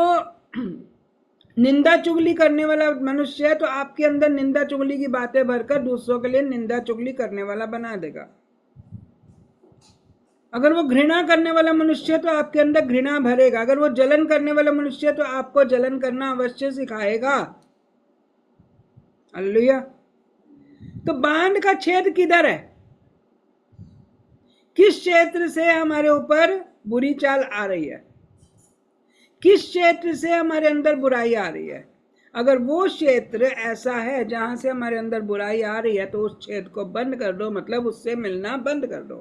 निंदा चुगली करने वाला मनुष्य है तो आपके अंदर निंदा चुगली की बातें भरकर दूसरों के लिए निंदा चुगली करने वाला बना देगा। अगर वो घृणा करने वाला मनुष्य है तो आपके अंदर घृणा भरेगा। अगर वो जलन करने वाला मनुष्य है तो आपको जलन करना अवश्य सिखाएगा। हालेलुया। तो बांध का छेद किधर है? किस क्षेत्र से हमारे ऊपर बुरी चाल आ रही है, किस क्षेत्र से हमारे अंदर बुराई आ रही है? अगर वो क्षेत्र ऐसा है जहां से हमारे अंदर बुराई आ रही है तो उस छेद को बंद कर दो, मतलब उससे मिलना बंद कर दो।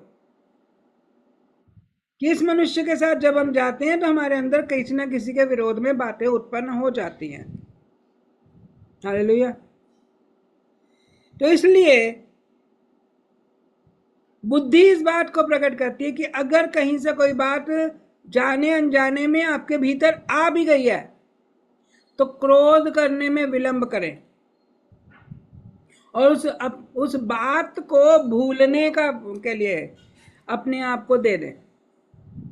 किस मनुष्य के साथ जब हम जाते हैं तो हमारे अंदर किसी न किसी के विरोध में बातें उत्पन्न हो जाती हैं। हालेलुया। तो इसलिए बुद्धि इस बात को प्रकट करती है कि अगर कहीं से कोई बात जाने अनजाने में आपके भीतर आ भी गई है तो क्रोध करने में विलंब करें और उस बात को भूलने के लिए अपने आप को दे दें।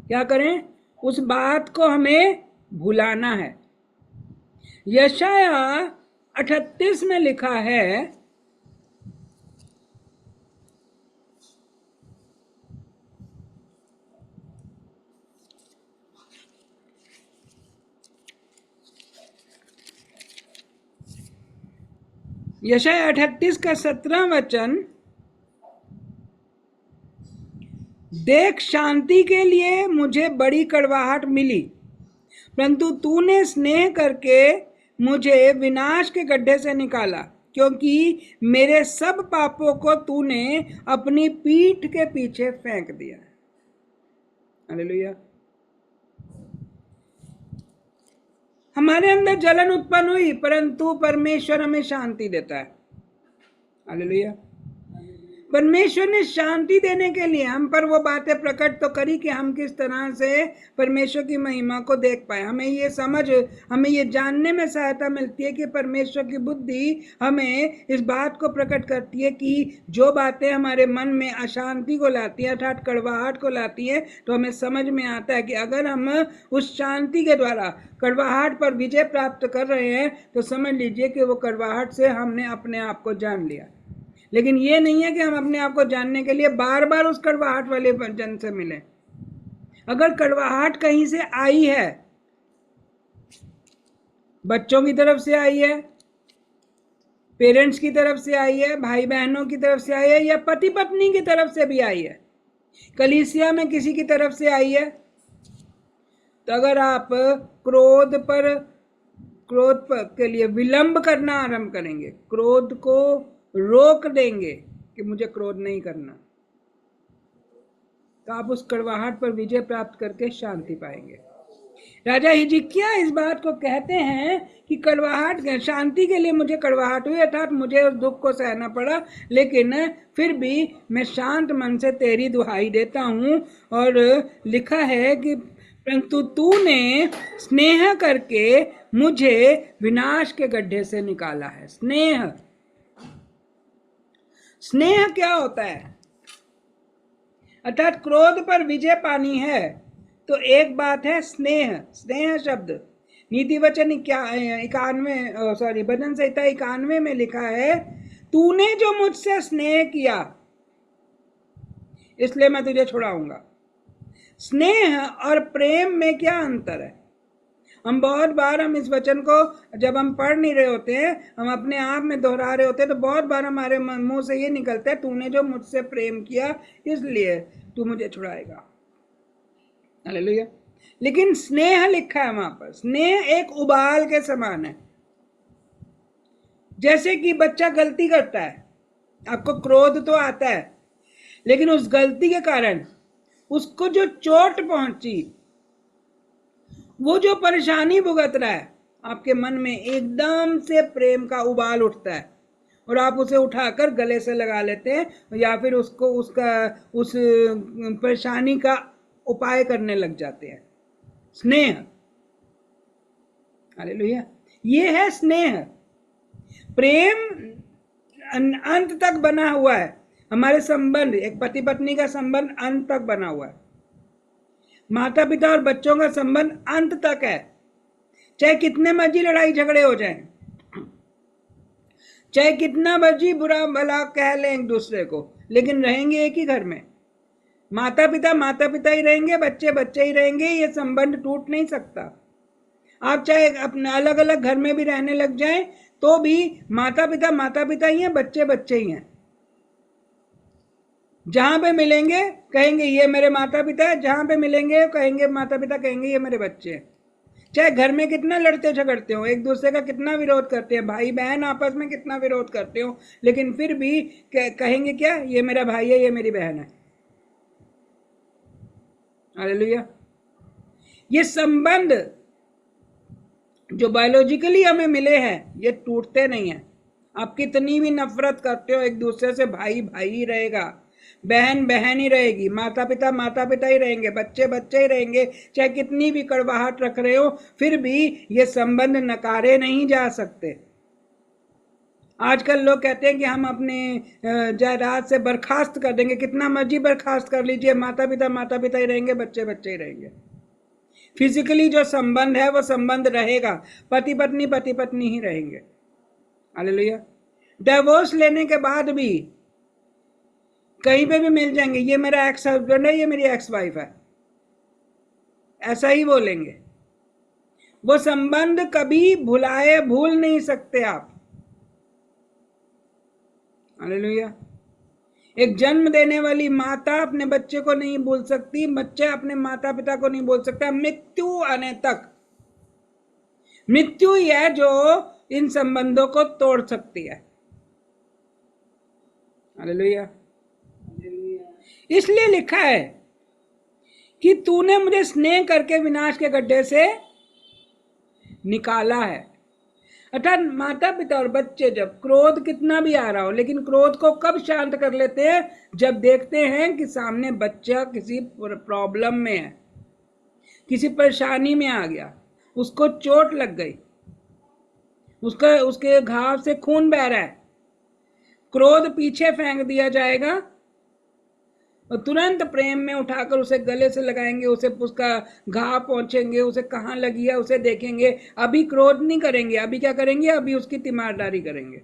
क्या करें? उस बात को हमें भुलाना है। यशाया 38 में लिखा है, यशाया 38 का 17 वचन, देख शांति के लिए मुझे बड़ी कड़वाहट मिली, परंतु तूने स्नेह करके मुझे विनाश के गड्ढे से निकाला, क्योंकि मेरे सब पापों को तूने अपनी पीठ के पीछे फेंक दिया। हालेलुया। हमारे अंदर जलन उत्पन्न हुई परंतु परमेश्वर हमें शांति देता है। हालेलुया। परमेश्वर ने शांति देने के लिए हम पर वो बातें प्रकट तो करी कि हम किस तरह से परमेश्वर की महिमा को देख पाए। हमें ये जानने में सहायता मिलती है कि परमेश्वर की बुद्धि हमें इस बात को प्रकट करती है कि जो बातें हमारे मन में अशांति को लाती है, अर्थात कड़वाहट को लाती है, तो हमें समझ में आता है कि अगर हम उस शांति के द्वारा कड़वाहट पर विजय प्राप्त कर रहे हैं तो समझ लीजिए कि वो कड़वाहट से हमने अपने आप को जान लिया। लेकिन ये नहीं है कि हम अपने आप को जानने के लिए बार बार उस कड़वाहट वाले जन से मिलें। अगर कड़वाहट कहीं से आई है, बच्चों की तरफ से आई है, पेरेंट्स की तरफ से आई है, भाई बहनों की तरफ से आई है, या पति पत्नी की तरफ से भी आई है, कलीसिया में किसी की तरफ से आई है। तो अगर आप क्रोध के लिए विलंब करना आरंभ करेंगे, क्रोध को रोक देंगे कि मुझे क्रोध नहीं करना, तो आप उस कड़वाहट पर विजय प्राप्त करके शांति पाएंगे। राजा हिजकिय्याह इस बात को कहते हैं कि कड़वाहट, शांति के लिए मुझे कड़वाहट हुई, अर्थात मुझे उस दुख को सहना पड़ा, लेकिन फिर भी मैं शांत मन से तेरी दुहाई देता हूँ। और लिखा है कि परंतु तूने स्नेह करके मुझे विनाश के गड्ढे से निकाला है। स्नेह, स्नेह क्या होता है? अर्थात क्रोध पर विजय पानी है तो एक बात है स्नेह। स्नेह शब्द नीति वचन 91 भजन संहिता 91 में लिखा है, तूने जो मुझसे स्नेह किया इसलिए मैं तुझे छुड़ाऊंगा। स्नेह और प्रेम में क्या अंतर है? हम बहुत बार हम इस वचन को जब हम पढ़ नहीं रहे होते हैं, हम अपने आप में दोहरा रहे होते हैं, तो बहुत बार हमारे मुंह से ये निकलता है, तूने जो मुझसे प्रेम किया इसलिए तू मुझे छुड़ाएगा। हालेलुया। लेकिन स्नेह लिखा है वहां पर, स्नेह एक उबाल के समान है। जैसे कि बच्चा गलती करता है, आपको क्रोध तो आता है, लेकिन उस गलती के कारण उसको जो चोट पहुंची, वो जो परेशानी भुगत रहा है, आपके मन में एकदम से प्रेम का उबाल उठता है और आप उसे उठाकर गले से लगा लेते हैं या फिर उसको उस परेशानी का उपाय करने लग जाते हैं। स्नेह, हालेलुया, ये है स्नेह। प्रेम अंत तक बना हुआ है। हमारे संबंध, एक पति पत्नी का संबंध अंत तक बना हुआ है। माता पिता और बच्चों का संबंध अंत तक है। चाहे कितने मर्जी लड़ाई झगड़े हो जाएं, चाहे कितना मर्जी बुरा भला कह लें एक दूसरे को, लेकिन रहेंगे एक ही घर में। माता पिता ही रहेंगे, बच्चे बच्चे ही रहेंगे। ये संबंध टूट नहीं सकता। आप चाहे अपने अलग अलग घर में भी रहने लग जाएं तो भी माता पिता ही हैं, बच्चे बच्चे ही हैं। जहां पे मिलेंगे कहेंगे ये मेरे माता पिता है, जहां पे मिलेंगे कहेंगे माता पिता, कहेंगे ये मेरे बच्चे हैं। चाहे घर में कितना लड़ते झगड़ते हो, एक दूसरे का कितना विरोध करते हैं, भाई बहन आपस में कितना विरोध करते हो, लेकिन फिर भी कहेंगे क्या, ये मेरा भाई है, ये मेरी बहन है। हालेलुया। ये संबंध जो बायोलॉजिकली हमें मिले हैं ये टूटते नहीं हैं। आप कितनी भी नफरत करते हो एक दूसरे से, भाई भाई ही रहेगा, बहन बहन ही रहेगी, माता पिता ही रहेंगे, बच्चे बच्चे ही रहेंगे। चाहे कितनी भी कड़वाहट रख रहे हो, फिर भी ये संबंध नकारे नहीं जा सकते। आजकल लोग कहते हैं कि हम अपने जायदाद से बर्खास्त कर देंगे। कितना मर्जी बर्खास्त कर लीजिए, माता पिता ही रहेंगे, बच्चे बच्चे ही रहेंगे। फिजिकली जो संबंध है वो संबंध रहेगा, पति पत्नी ही रहेंगे। हालेलुया। डिवोर्स लेने के बाद भी कहीं पे भी मिल जाएंगे, ये मेरा एक्स हस्बैंड है, ये मेरी एक्स वाइफ है, ऐसा ही बोलेंगे। वो संबंध कभी भूल नहीं सकते आप। हालेलुया। एक जन्म देने वाली माता अपने बच्चे को नहीं भूल सकती, बच्चा अपने माता पिता को नहीं भूल सकता, मृत्यु आने तक। मृत्यु ही है जो इन संबंधों को तोड़ सकती है। हालेलुया। इसलिए लिखा है कि तूने मुझे स्नेह करके विनाश के गड्ढे से निकाला है। अर्थात माता पिता और बच्चे जब क्रोध कितना भी आ रहा हो, लेकिन क्रोध को कब शांत कर लेते हैं, जब देखते हैं कि सामने बच्चा किसी प्रॉब्लम में है, किसी परेशानी में आ गया, उसको चोट लग गई, उसके घाव से खून बह रहा है। क्रोध पीछे फेंक दिया जाएगा और तुरंत प्रेम में उठाकर उसे गले से लगाएंगे, उसे उसका घाव पहुंचेंगे, उसे कहाँ लगी है उसे देखेंगे। अभी क्रोध नहीं करेंगे, अभी क्या करेंगे, अभी उसकी तीमारदारी करेंगे।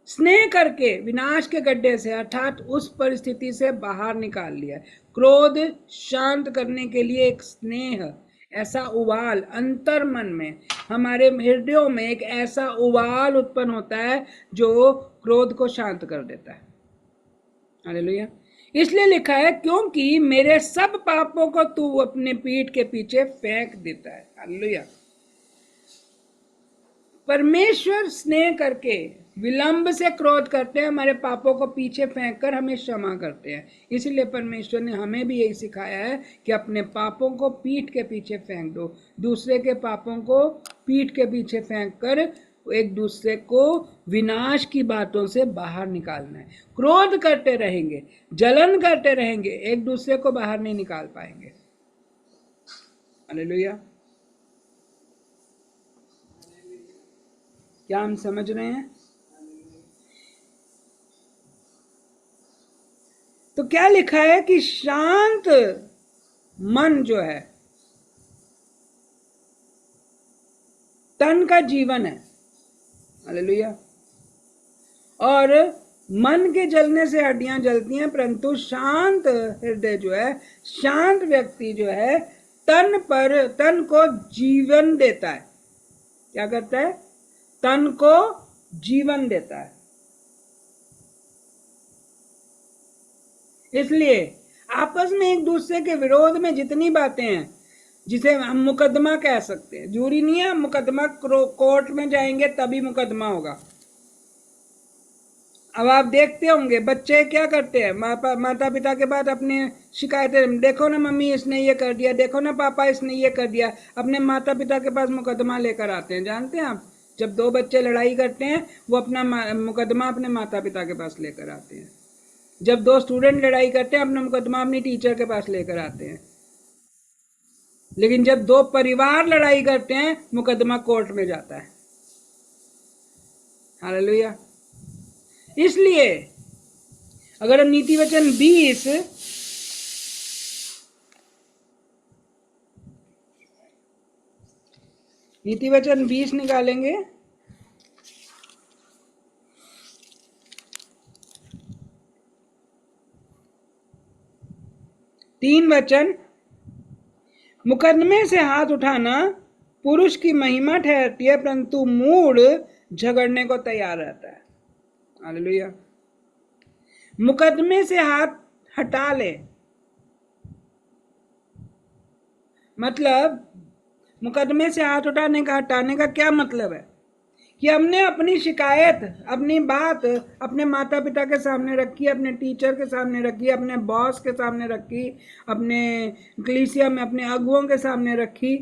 स्नेह करके विनाश के गड्ढे से, अर्थात उस परिस्थिति से बाहर निकाल लिया। क्रोध शांत करने के लिए एक स्नेह, ऐसा उबाल अंतर मन में, हमारे हृदयों में एक ऐसा उबाल उत्पन्न होता है जो क्रोध को शांत कर देता है। हालेलुया। इसलिए लिखा है, क्योंकि मेरे सब पापों को तू अपने पीठ के पीछे फेंक देता है। हालेलुया। परमेश्वर स्नेह करके विलंब से क्रोध करते हैं, हमारे पापों को पीछे फेंक कर हमें क्षमा करते हैं। इसलिए परमेश्वर ने हमें भी यही सिखाया है कि अपने पापों को पीठ के पीछे फेंक दो, दूसरे के पापों को पीठ के पीछे फेंक कर एक दूसरे को विनाश की बातों से बाहर निकालना है। क्रोध करते रहेंगे, जलन करते रहेंगे, एक दूसरे को बाहर नहीं निकाल पाएंगे। हालेलुया। क्या हम समझ रहे हैं? तो क्या लिखा है कि शांत मन जो है तन का जीवन है। हालेलुया। और मन के जलने से हड्डियां जलती हैं, परंतु शांत हृदय जो है, शांत व्यक्ति जो है, तन को जीवन देता है। क्या करता है? तन को जीवन देता है। इसलिए आपस में एक दूसरे के विरोध में जितनी बातें हैं, जिसे हम मुकदमा कह सकते हैं, जरूरी नहीं है मुकदमा कोर्ट में जाएंगे तभी मुकदमा होगा। अब आप देखते होंगे बच्चे क्या करते हैं, माता पिता के बाद अपने शिकायतें, देखो ना मम्मी इसने ये कर दिया, देखो ना पापा इसने ये कर दिया, अपने माता पिता के पास मुकदमा लेकर आते हैं। जानते हैं आप, जब दो बच्चे लड़ाई करते हैं वो अपना मुकदमा अपने माता पिता के पास लेकर आते हैं। जब दो स्टूडेंट लड़ाई करते हैं अपना मुकदमा अपनी टीचर के पास लेकर आते हैं। लेकिन जब दो परिवार लड़ाई करते हैं मुकदमा कोर्ट में जाता है। हालेलुया। इसलिए अगर हम नीति वचन 20 निकालेंगे, तीन वचन, मुकदमे से हाथ उठाना पुरुष की महिमा ठहरती है, परंतु मूढ़ झगड़ने को तैयार रहता है। हालेलुया। मुकदमे से हाथ हटा ले, मतलब मुकदमे से हाथ हटाने का क्या मतलब है कि हमने अपनी शिकायत, अपनी बात अपने माता पिता के सामने रखी, अपने टीचर के सामने रखी, अपने बॉस के सामने रखी, अपने कलीसिया में अपने अगुओं के सामने रखी,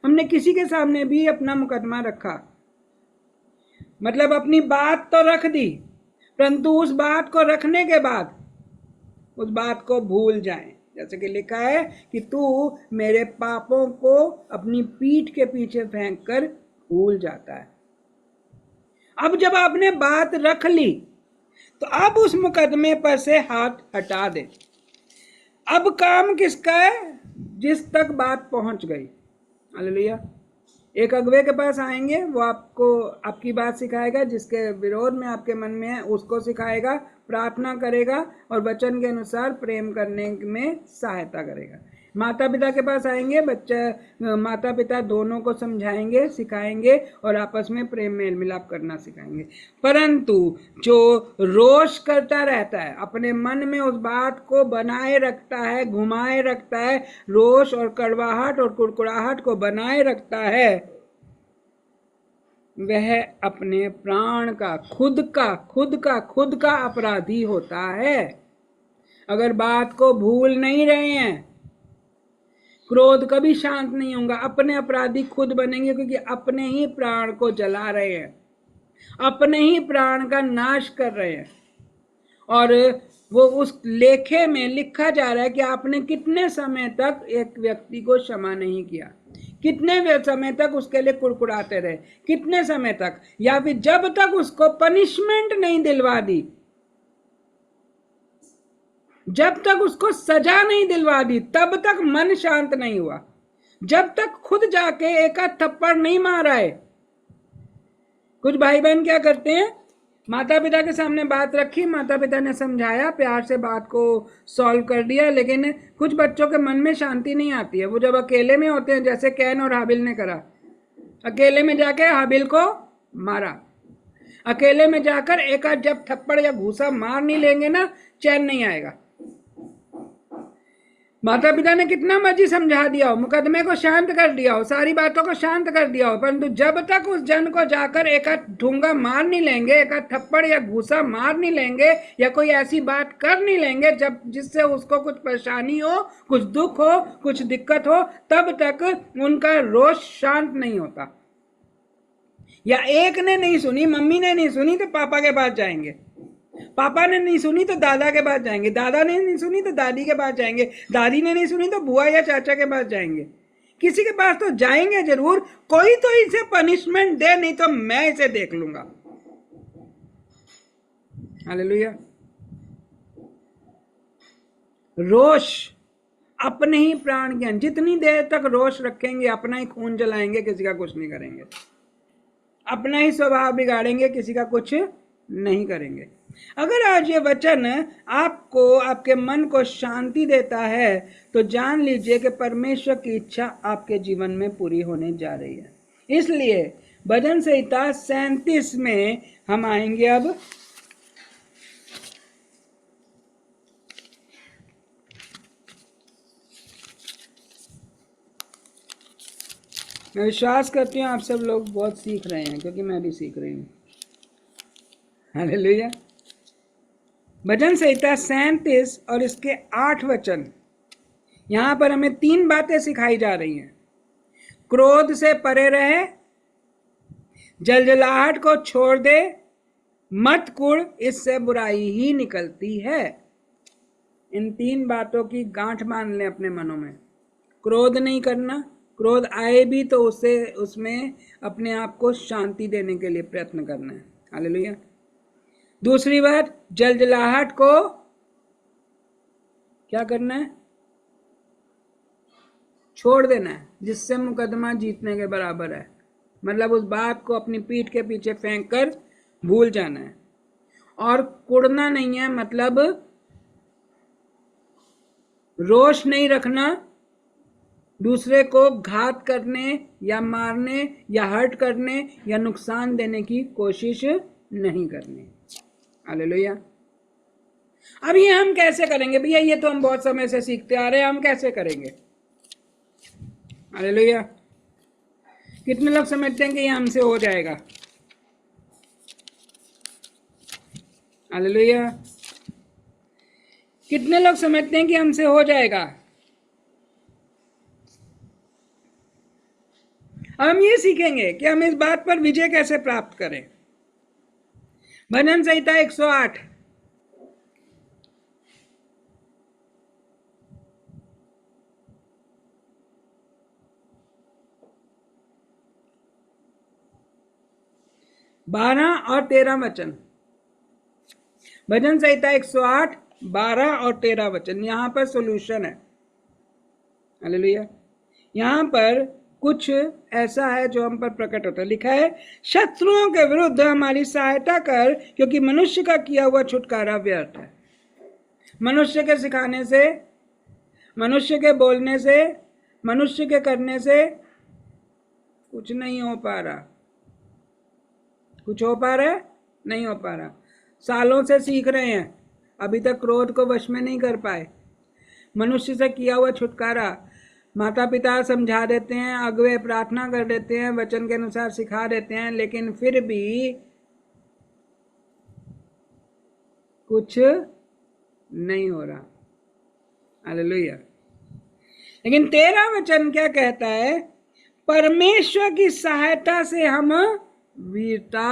हमने किसी के सामने भी अपना मुकदमा रखा, मतलब अपनी बात तो रख दी, परंतु उस बात को रखने के बाद उस बात को भूल जाएं। जैसे कि लिखा है कि तू मेरे पापों को अपनी पीठ के पीछे फेंक कर भूल जाता है। अब जब आपने बात रख ली तो अब उस मुकदमे पर से हाथ हटा दे। अब काम किसका है? जिस तक बात पहुंच गई। हालेलुया। एक अगुवे के पास आएंगे, वो आपको आपकी बात सिखाएगा, जिसके विरोध में आपके मन में है उसको सिखाएगा, प्रार्थना करेगा और वचन के अनुसार प्रेम करने में सहायता करेगा। माता पिता के पास आएंगे, माता पिता दोनों को समझाएंगे, सिखाएंगे और आपस में प्रेम मेल मिलाप करना सिखाएंगे। परंतु जो रोष करता रहता है, अपने मन में उस बात को बनाए रखता है, घुमाए रखता है, रोष और कड़वाहट और कुड़कुड़ाहट को बनाए रखता है, वह अपने प्राण का खुद का अपराधी होता है। अगर बात को भूल नहीं रहे हैं, क्रोध कभी शांत नहीं होगा, अपने अपराधी खुद बनेंगे, क्योंकि अपने ही प्राण को जला रहे हैं, अपने ही प्राण का नाश कर रहे हैं। और वो उस लेखे में लिखा जा रहा है कि आपने कितने समय तक एक व्यक्ति को क्षमा नहीं किया, कितने समय तक उसके लिए कुड़कुड़ाते रहे, कितने समय तक, या फिर जब तक उसको पनिशमेंट नहीं दिलवा दी, जब तक उसको सजा नहीं दिलवा दी, तब तक मन शांत नहीं हुआ, जब तक खुद जाके एक आध थप्पड़ नहीं मारा है। कुछ भाई बहन क्या करते हैं, माता पिता के सामने बात रखी, माता पिता ने समझाया, प्यार से बात को सॉल्व कर दिया, लेकिन कुछ बच्चों के मन में शांति नहीं आती है। वो जब अकेले में होते हैं, जैसे कैन और हाबिल ने करा, अकेले में जाके हाबिल को मारा। अकेले में जाकर एक आध जब थप्पड़ या घूसा मार नहीं लेंगे ना, चैन नहीं आएगा। माता पिता ने कितना मर्जी समझा दिया हो, मुकदमे को शांत कर दिया हो, सारी बातों को शांत कर दिया हो, परंतु जब तक उस जन को जाकर एक आध ठूंगा मार नहीं लेंगे, एक आध थप्पड़ या घूसा मार नहीं लेंगे, या कोई ऐसी बात कर नहीं लेंगे जब जिससे उसको कुछ परेशानी हो, कुछ दुख हो, कुछ दिक्कत हो, तब तक उनका रोष शांत नहीं होता। या एक ने नहीं सुनी, मम्मी ने नहीं सुनी तो पापा के पास जाएंगे, पापा ने नहीं सुनी तो दादा के पास जाएंगे, दादा ने नहीं सुनी तो दादी के पास जाएंगे, दादी ने नहीं सुनी तो बुआ या चाचा के पास जाएंगे। किसी के पास तो जाएंगे जरूर, कोई तो इसे पनिशमेंट दे, नहीं तो मैं इसे देख लूंगा। हालेलुया। रोष अपने ही प्राण ज्ञान, जितनी देर तक रोष रखेंगे अपना ही खून जलाएंगे, किसी का कुछ नहीं करेंगे, अपना ही स्वभाव बिगाड़ेंगे, किसी का कुछ नहीं करेंगे। अगर आज ये वचन आपको, आपके मन को शांति देता है, तो जान लीजिए कि परमेश्वर की इच्छा आपके जीवन में पूरी होने जा रही है। इसलिए भजन संहिता 37 में हम आएंगे। अब मैं विश्वास करती हूँ आप सब लोग बहुत सीख रहे हैं, क्योंकि मैं भी सीख रही हूँ। हालेलुया। भजन संहिता 37 और इसके 8 वचन, यहां पर हमें 3 बातें सिखाई जा रही हैं। क्रोध से परे रहे, जलजलाहट को छोड़ दे, मत कुढ़, इससे बुराई ही निकलती है। इन 3 बातों की गांठ बांध लें अपने मनों में। क्रोध नहीं करना, क्रोध आए भी तो उसमें अपने आप को शांति देने के लिए प्रयत्न करना है। हालेलुया। दूसरी बात, जलजलाहट को क्या करना है? छोड़ देना है, जिससे मुकदमा जीतने के बराबर है। मतलब उस बात को अपनी पीठ के पीछे फेंक कर भूल जाना है। और कुड़ना नहीं है, मतलब रोष नहीं रखना, दूसरे को घात करने या मारने या हर्ट करने या नुकसान देने की कोशिश नहीं करनी। हालेलुया। अब ये हम कैसे करेंगे भैया? ये तो हम बहुत समय से सीखते आ रहे हैं, हम कैसे करेंगे? हालेलुया। कितने लोग समझते हैं कि ये हमसे हो जाएगा? हालेलुया। कितने लोग समझते हैं कि हमसे हो जाएगा? हम ये सीखेंगे कि हम इस बात पर विजय कैसे प्राप्त करें। भजन संहिता 108, बारह और 13 वचन। भजन संहिता 108, 12 और 13 वचन, यहां पर सॉल्यूशन है। हालेलुया। यहां पर कुछ ऐसा है जो हम पर प्रकट होता है। लिखा है, शत्रुओं के विरुद्ध हमारी सहायता कर, क्योंकि मनुष्य का किया हुआ छुटकारा व्यर्थ है। मनुष्य के सिखाने से, मनुष्य के बोलने से, मनुष्य के करने से कुछ नहीं हो पा रहा। कुछ हो पा रहा है? नहीं हो पा रहा। सालों से सीख रहे हैं, अभी तक क्रोध को वश में नहीं कर पाए। मनुष्य से किया हुआ छुटकारा माता पिता समझा देते हैं, अगुवे प्रार्थना कर देते हैं, वचन के अनुसार सिखा देते हैं, लेकिन फिर भी कुछ नहीं हो रहा। हालेलुया। लेकिन 13 वचन क्या कहता है? परमेश्वर की सहायता से हम वीरता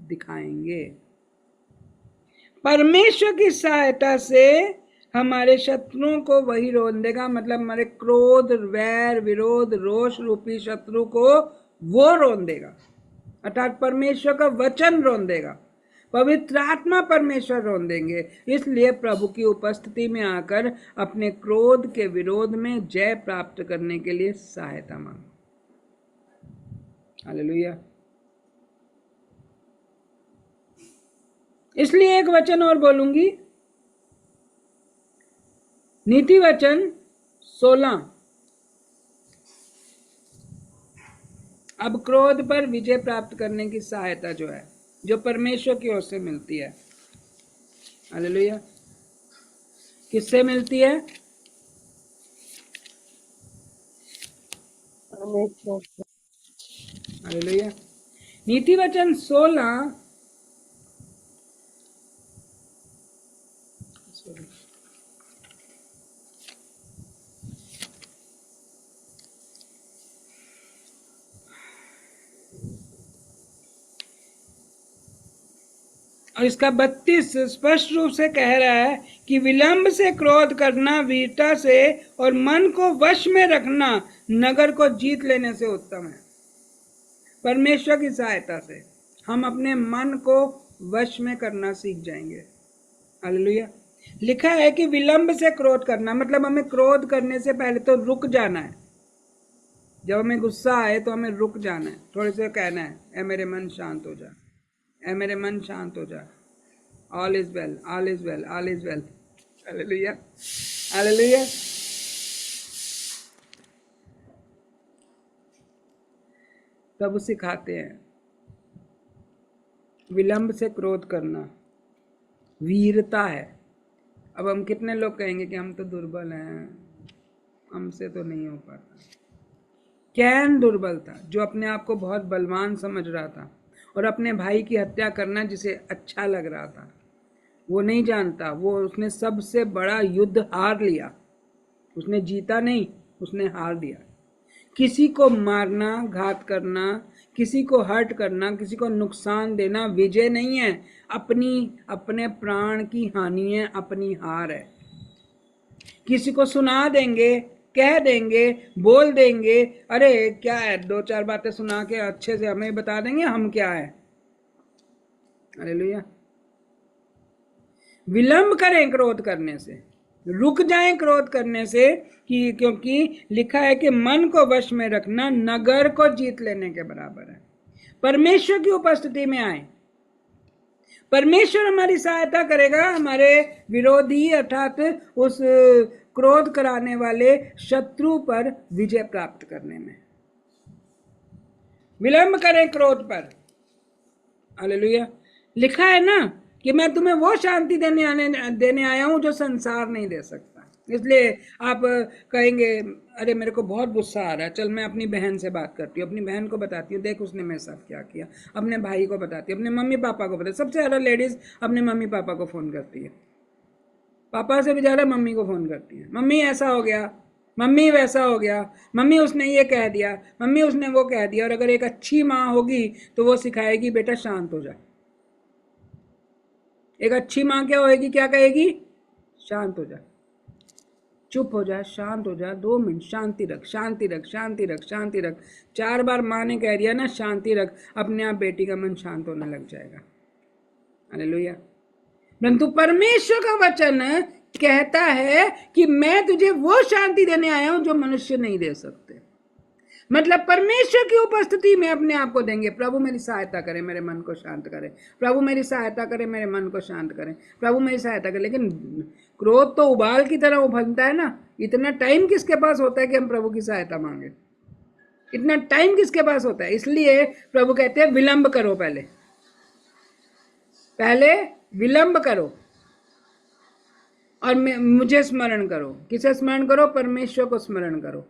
दिखाएंगे। परमेश्वर की सहायता से हमारे शत्रुओं को वही रोन देगा। मतलब हमारे क्रोध, वैर, विरोध, रोष रूपी शत्रु को वो रोन देगा, अर्थात परमेश्वर का वचन रोन देगा, पवित्र आत्मा परमेश्वर रोन देंगे। इसलिए प्रभु की उपस्थिति में आकर अपने क्रोध के विरोध में जय प्राप्त करने के लिए सहायता मांगो। हालेलुया। इसलिए एक वचन और बोलूंगी, नीति वचन 16। अब क्रोध पर विजय प्राप्त करने की सहायता जो है, जो परमेश्वर की ओर से मिलती है, हालेलुया, किससे मिलती है? हालेलुया। नीति वचन 16 और इसका 32 स्पष्ट रूप से कह रहा है कि विलंब से क्रोध करना वीरता से और मन को वश में रखना नगर को जीत लेने से उत्तम है। परमेश्वर की सहायता से हम अपने मन को वश में करना सीख जाएंगे। हालेलुया। लिखा है कि विलंब से क्रोध करना, मतलब हमें क्रोध करने से पहले तो रुक जाना है। जब हमें गुस्सा आए तो हमें रुक जाना है, थोड़े से कहना है, ए मेरे मन शांत हो जा, ए मेरे मन शांत हो जा, all is well, all is well, all is well. Hallelujah, hallelujah. प्रभु सिखाते हैं विलंब से क्रोध करना वीरता है। अब हम कितने लोग कहेंगे कि हम तो दुर्बल हैं, हमसे तो नहीं हो पाता। कैन दुर्बल था, जो अपने आप को बहुत बलवान समझ रहा था और अपने भाई की हत्या करना जिसे अच्छा लग रहा था, वो नहीं जानता, वो उसने सबसे बड़ा युद्ध हार लिया। उसने जीता नहीं, उसने हार दिया। किसी को मारना, घात करना, किसी को हर्ट करना, किसी को नुकसान देना विजय नहीं है, अपने प्राण की हानि है, अपनी हार है। किसी को सुना देंगे, कह देंगे, बोल देंगे, अरे क्या है, दो चार बातें सुना के अच्छे से हमें बता देंगे हम क्या है। हालेलुया। विलंब करें क्रोध करने से, रुक जाएं क्रोध करने से, कि क्योंकि लिखा है कि मन को वश में रखना नगर को जीत लेने के बराबर है। परमेश्वर की उपस्थिति में आए, परमेश्वर हमारी सहायता करेगा हमारे विरोधी अर्थात उस क्रोध कराने वाले शत्रु पर विजय प्राप्त करने में। विलंब करें क्रोध पर। हालेलुया। लिखा है ना कि मैं तुम्हें वो शांति देने आया हूं जो संसार नहीं दे सकता। इसलिए आप कहेंगे, अरे मेरे को बहुत गुस्सा आ रहा है, चल मैं अपनी बहन से बात करती हूँ, अपनी बहन को बताती हूँ, देख उसने मेरे साथ क्या किया। अपने भाई को बताती हूँ, अपने मम्मी पापा को बताती। सबसे ज़्यादा लेडीज अपने मम्मी पापा को फ़ोन करती है, पापा से भी ज़्यादा मम्मी को फ़ोन करती है। मम्मी ऐसा हो गया, मम्मी वैसा हो गया, मम्मी उसने ये कह दिया, मम्मी उसने वो कह दिया। और अगर एक अच्छी माँ होगी तो वो सिखाएगी, बेटा शांत हो जा। एक अच्छी माँ क्या होएगी, क्या कहेगी? शांत हो जा, चुप हो जा, शांत हो जा, 2 मिनट शांति रख, शांति रख, शांति रख, शांति रख। 4 बार माँ ने कह दिया ना शांति रख, अपने आप बेटी का मन शांत होने लग जाएगा। हालेलुया। परंतु परमेश्वर का वचन कहता है कि मैं तुझे वो शांति देने आया हूं जो मनुष्य नहीं दे सकते। मतलब परमेश्वर की उपस्थिति में अपने आप को देंगे, प्रभु मेरी सहायता करे, मेरे मन को शांत करे, प्रभु मेरी सहायता करे, मेरे मन को शांत करे, प्रभु मेरी सहायता करे। लेकिन क्रोध तो उबाल की तरह उफनता है ना। इतना टाइम किसके पास होता है कि हम प्रभु की सहायता मांगे? इतना टाइम किसके पास होता है? इसलिए प्रभु कहते हैं विलंब करो, पहले विलंब करो और मुझे स्मरण करो। किसे स्मरण करो? परमेश्वर को स्मरण करो,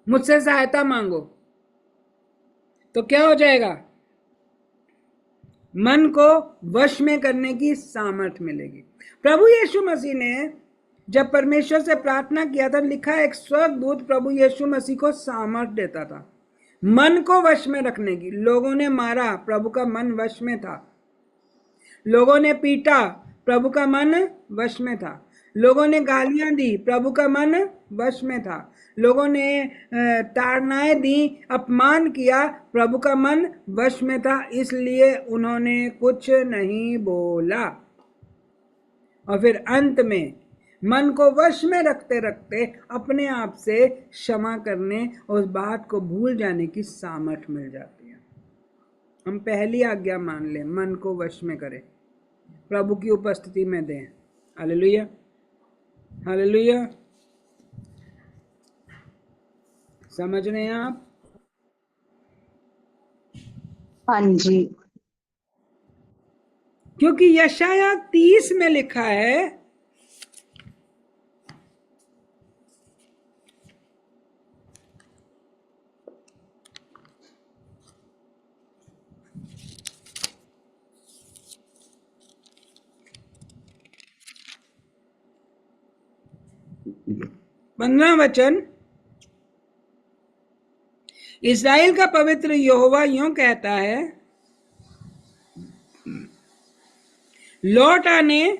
मुझसे सहायता मांगो, तो क्या हो जाएगा? मन को वश में करने की सामर्थ्य मिलेगी। प्रभु यीशु मसीह ने जब परमेश्वर से प्रार्थना किया था, लिखा है एक स्वर्गदूत प्रभु यीशु मसीह को सामर्थ्य देता था मन को वश में रखने की। लोगों ने मारा, प्रभु का मन वश में था। लोगों ने पीटा, प्रभु का मन वश में था। लोगों ने गालियां दी, प्रभु का मन वश में था। लोगों ने ताड़नाएं दी, अपमान किया, प्रभु का मन वश में था, इसलिए उन्होंने कुछ नहीं बोला। और फिर अंत में मन को वश में रखते रखते अपने आप से क्षमा करने और उस बात को भूल जाने की सामर्थ्य मिल जाती है। हम पहली आज्ञा मान लें, मन को वश में करें, प्रभु की उपस्थिति में दें। Hallelujah, hallelujah. समझ रहे हैं आप? हाँ जी। क्योंकि यशाया 30 में लिखा है, पंद्रह वचन, इस्राएल का पवित्र यहोवा यूं कहता है, लौट आने,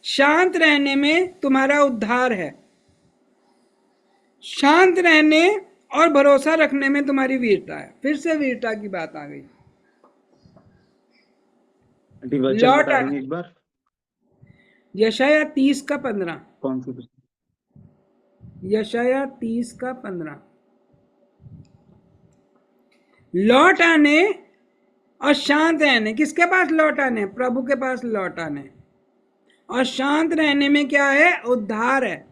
शांत रहने में तुम्हारा उद्धार है। शांत रहने और भरोसा रखने में तुम्हारी वीरता है। फिर से वीरता की बात आ गई। लौट आने, एक बार यशाया 30 का 15। कौन सी? यशाया 30 का 15। लौट आने और शांत रहने। किसके पास लौट आने? प्रभु के पास लौट आने। और शांत रहने में क्या है? उद्धार है।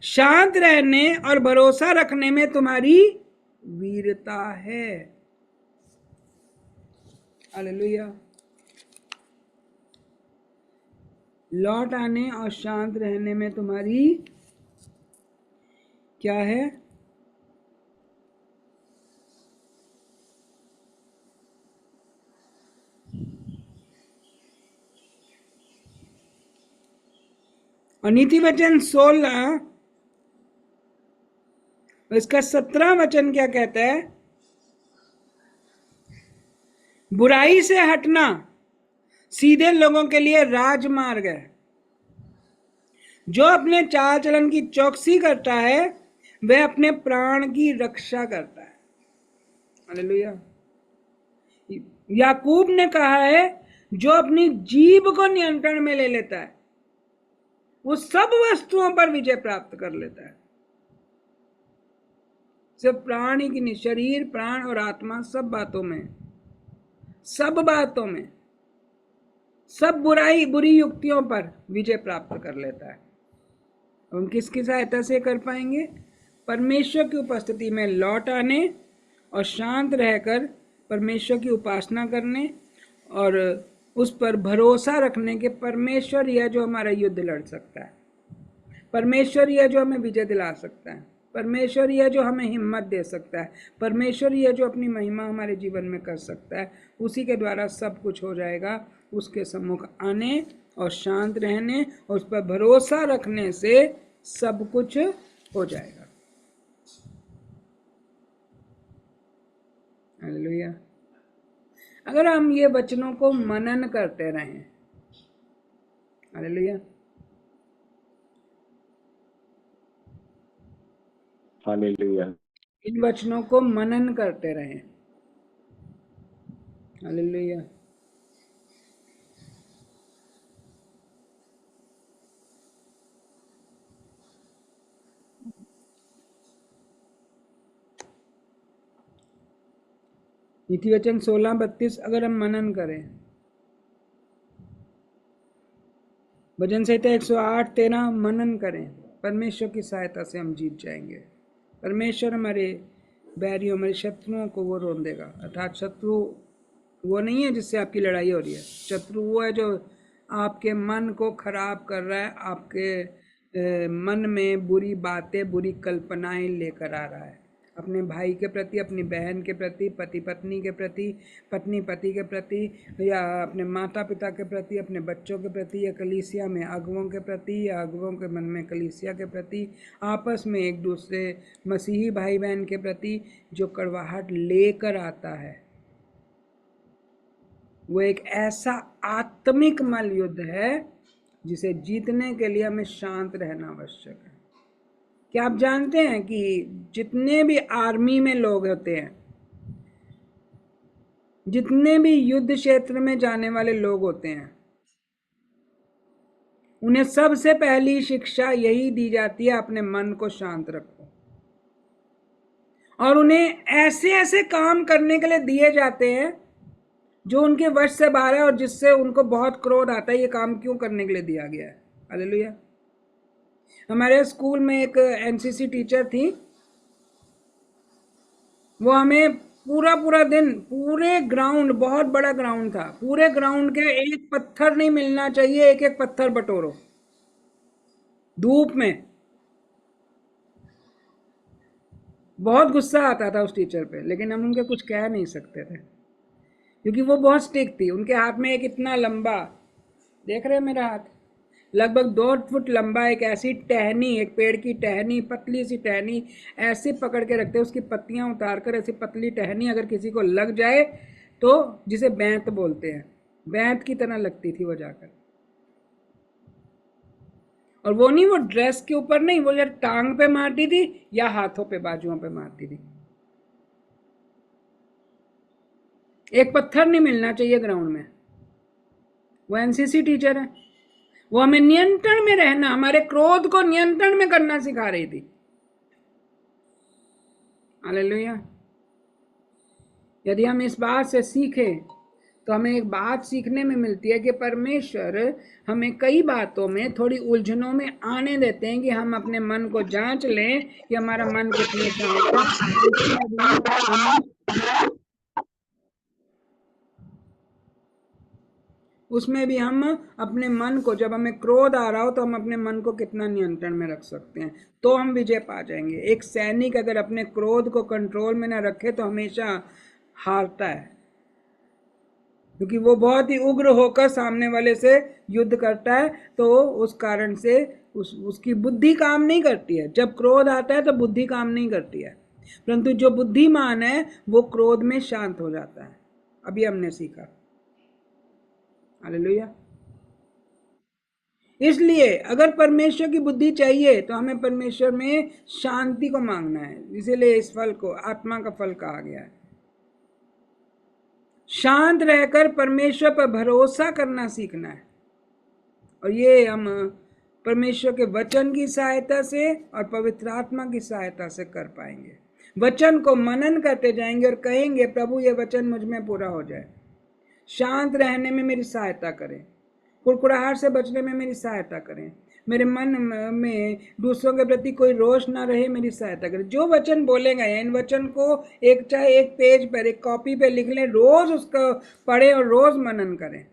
शांत रहने और भरोसा रखने में तुम्हारी वीरता है। हालेलुया। लौट आने और शांत रहने में तुम्हारी क्या है? और नीति वचन 16, इसका 17 वचन क्या कहता है? बुराई से हटना सीधे लोगों के लिए राजमार्ग है। जो अपने चाल चलन की चौकसी करता है वह अपने प्राण की रक्षा करता है। हालेलुया। याकूब ने कहा है, जो अपनी जीभ को नियंत्रण में ले लेता है वो सब वस्तुओं पर विजय प्राप्त कर लेता है। सिर्फ प्राण ही की नहीं, शरीर, प्राण और आत्मा, सब बातों में, सब बुरी युक्तियों पर विजय प्राप्त कर लेता है। हम किसकी सहायता से कर पाएंगे? परमेश्वर की उपस्थिति में लौट आने और शांत रहकर परमेश्वर की उपासना करने और उस पर भरोसा रखने के परमेश्वर यह जो हमारा युद्ध लड़ सकता है, परमेश्वर यह जो हमें विजय दिला सकता है, परमेश्वर यह जो हमें हिम्मत दे सकता है, परमेश्वर यह जो अपनी महिमा हमारे जीवन में कर सकता है, उसी के द्वारा सब कुछ हो जाएगा। उसके सम्मुख आने और शांत रहने और उस पर भरोसा रखने से सब कुछ हो जाएगा। हालेलुया। अगर हम ये वचनों को मनन करते रहें, हालेलुया, हालेलुया, इन वचनों को मनन करते रहें, हालेलुया, नीति वचन 16:32 अगर हम मनन करें, भजन संहिता 108:13 मनन करें, परमेश्वर की सहायता से हम जीत जाएंगे। परमेश्वर हमारे बैरियों, हमारे शत्रुओं को वो रोन देगा। अर्थात शत्रु वो नहीं है जिससे आपकी लड़ाई हो रही है, शत्रु वो है जो आपके मन को खराब कर रहा है, आपके मन में बुरी बातें, बुरी कल्पनाएं लेकर आ रहा है, अपने भाई के प्रति, अपनी बहन के प्रति, पति पत्नी के प्रति, पत्नी पति के प्रति, या अपने माता पिता के प्रति, अपने बच्चों के प्रति, या कलीसिया में अगुओं के प्रति, या अगुओं के मन में कलीसिया के प्रति, आपस में एक दूसरे मसीही भाई बहन के प्रति जो कड़वाहट लेकर आता है, वो एक ऐसा आत्मिक मल युद्ध है जिसे जीतने के लिए हमें शांत रहना आवश्यक है। क्या आप जानते हैं कि जितने भी आर्मी में लोग होते हैं, जितने भी युद्ध क्षेत्र में जाने वाले लोग होते हैं, उन्हें सबसे पहली शिक्षा यही दी जाती है, अपने मन को शांत रखो। और उन्हें ऐसे ऐसे काम करने के लिए दिए जाते हैं जो उनके वश से बाहर है और जिससे उनको बहुत क्रोध आता है, ये काम क्यों करने के लिए दिया गया है। हालेलुया। हमारे स्कूल में एक एनसीसी टीचर थी, वो हमें पूरा पूरा दिन, पूरे ग्राउंड, बहुत बड़ा ग्राउंड था, पूरे ग्राउंड के एक पत्थर नहीं मिलना चाहिए, एक एक पत्थर बटोरो धूप में। बहुत गुस्सा आता था उस टीचर पे, लेकिन हम उनके कुछ कह नहीं सकते थे क्योंकि वो बहुत स्टिक थी। उनके हाथ में एक इतना लंबा, देख रहे हैं मेरा हाथ, लगभग 2 फुट लंबा एक ऐसी टहनी, एक पेड़ की टहनी, पतली सी टहनी ऐसे पकड़ के रखते, उसकी पत्तियां उतार कर ऐसी पतली टहनी अगर किसी को लग जाए तो, जिसे बैंत बोलते हैं, बैंत की तरह लगती थी वो जाकर। और वो नहीं, वो ड्रेस के ऊपर नहीं, वो या टांग पे मारती थी या हाथों पे, बाजुओं पे मारती थी। एक पत्थर नहीं मिलना चाहिए ग्राउंड में। वो एनसीसी टीचर है, वो हमें नियंत्रण में रहना, हमारे क्रोध को नियंत्रण में करना सिखा रही थी। हालेलुया। यदि हम इस बात से सीखें तो हमें एक बात सीखने में मिलती है कि परमेश्वर हमें कई बातों में, थोड़ी उलझनों में आने देते हैं कि हम अपने मन को जांच लें कि हमारा मन कितने शांत है। उसमें भी हम अपने मन को, जब हमें क्रोध आ रहा हो तो हम अपने मन को कितना नियंत्रण में रख सकते हैं, तो हम विजय पा जाएंगे। एक सैनिक अगर अपने क्रोध को कंट्रोल में ना रखे तो हमेशा हारता है, क्योंकि वो बहुत ही उग्र होकर सामने वाले से युद्ध करता है, तो उस कारण से उसकी बुद्धि काम नहीं करती है। जब क्रोध आता है तो बुद्धि काम नहीं करती है, परंतु जो बुद्धिमान है वो क्रोध में शांत हो जाता है। अभी हमने सीखा। हालेलुया। इसलिए अगर परमेश्वर की बुद्धि चाहिए तो हमें परमेश्वर में शांति को मांगना है। इसीलिए इस फल को आत्मा का फल कहा गया है। शांत रहकर परमेश्वर पर भरोसा करना सीखना है, और ये हम परमेश्वर के वचन की सहायता से और पवित्र आत्मा की सहायता से कर पाएंगे। वचन को मनन करते जाएंगे और कहेंगे, प्रभु ये वचन मुझ में पूरा हो जाए, शांत रहने में मेरी सहायता करें, कुड़कुड़ाहट से बचने में मेरी सहायता करें, मेरे मन में दूसरों के प्रति कोई रोष ना रहे, मेरी सहायता करें। जो वचन बोलेगा, इन वचन को एक, चाहे एक पेज पर, एक कॉपी पे लिख लें, रोज उसको पढ़ें और रोज मनन करें,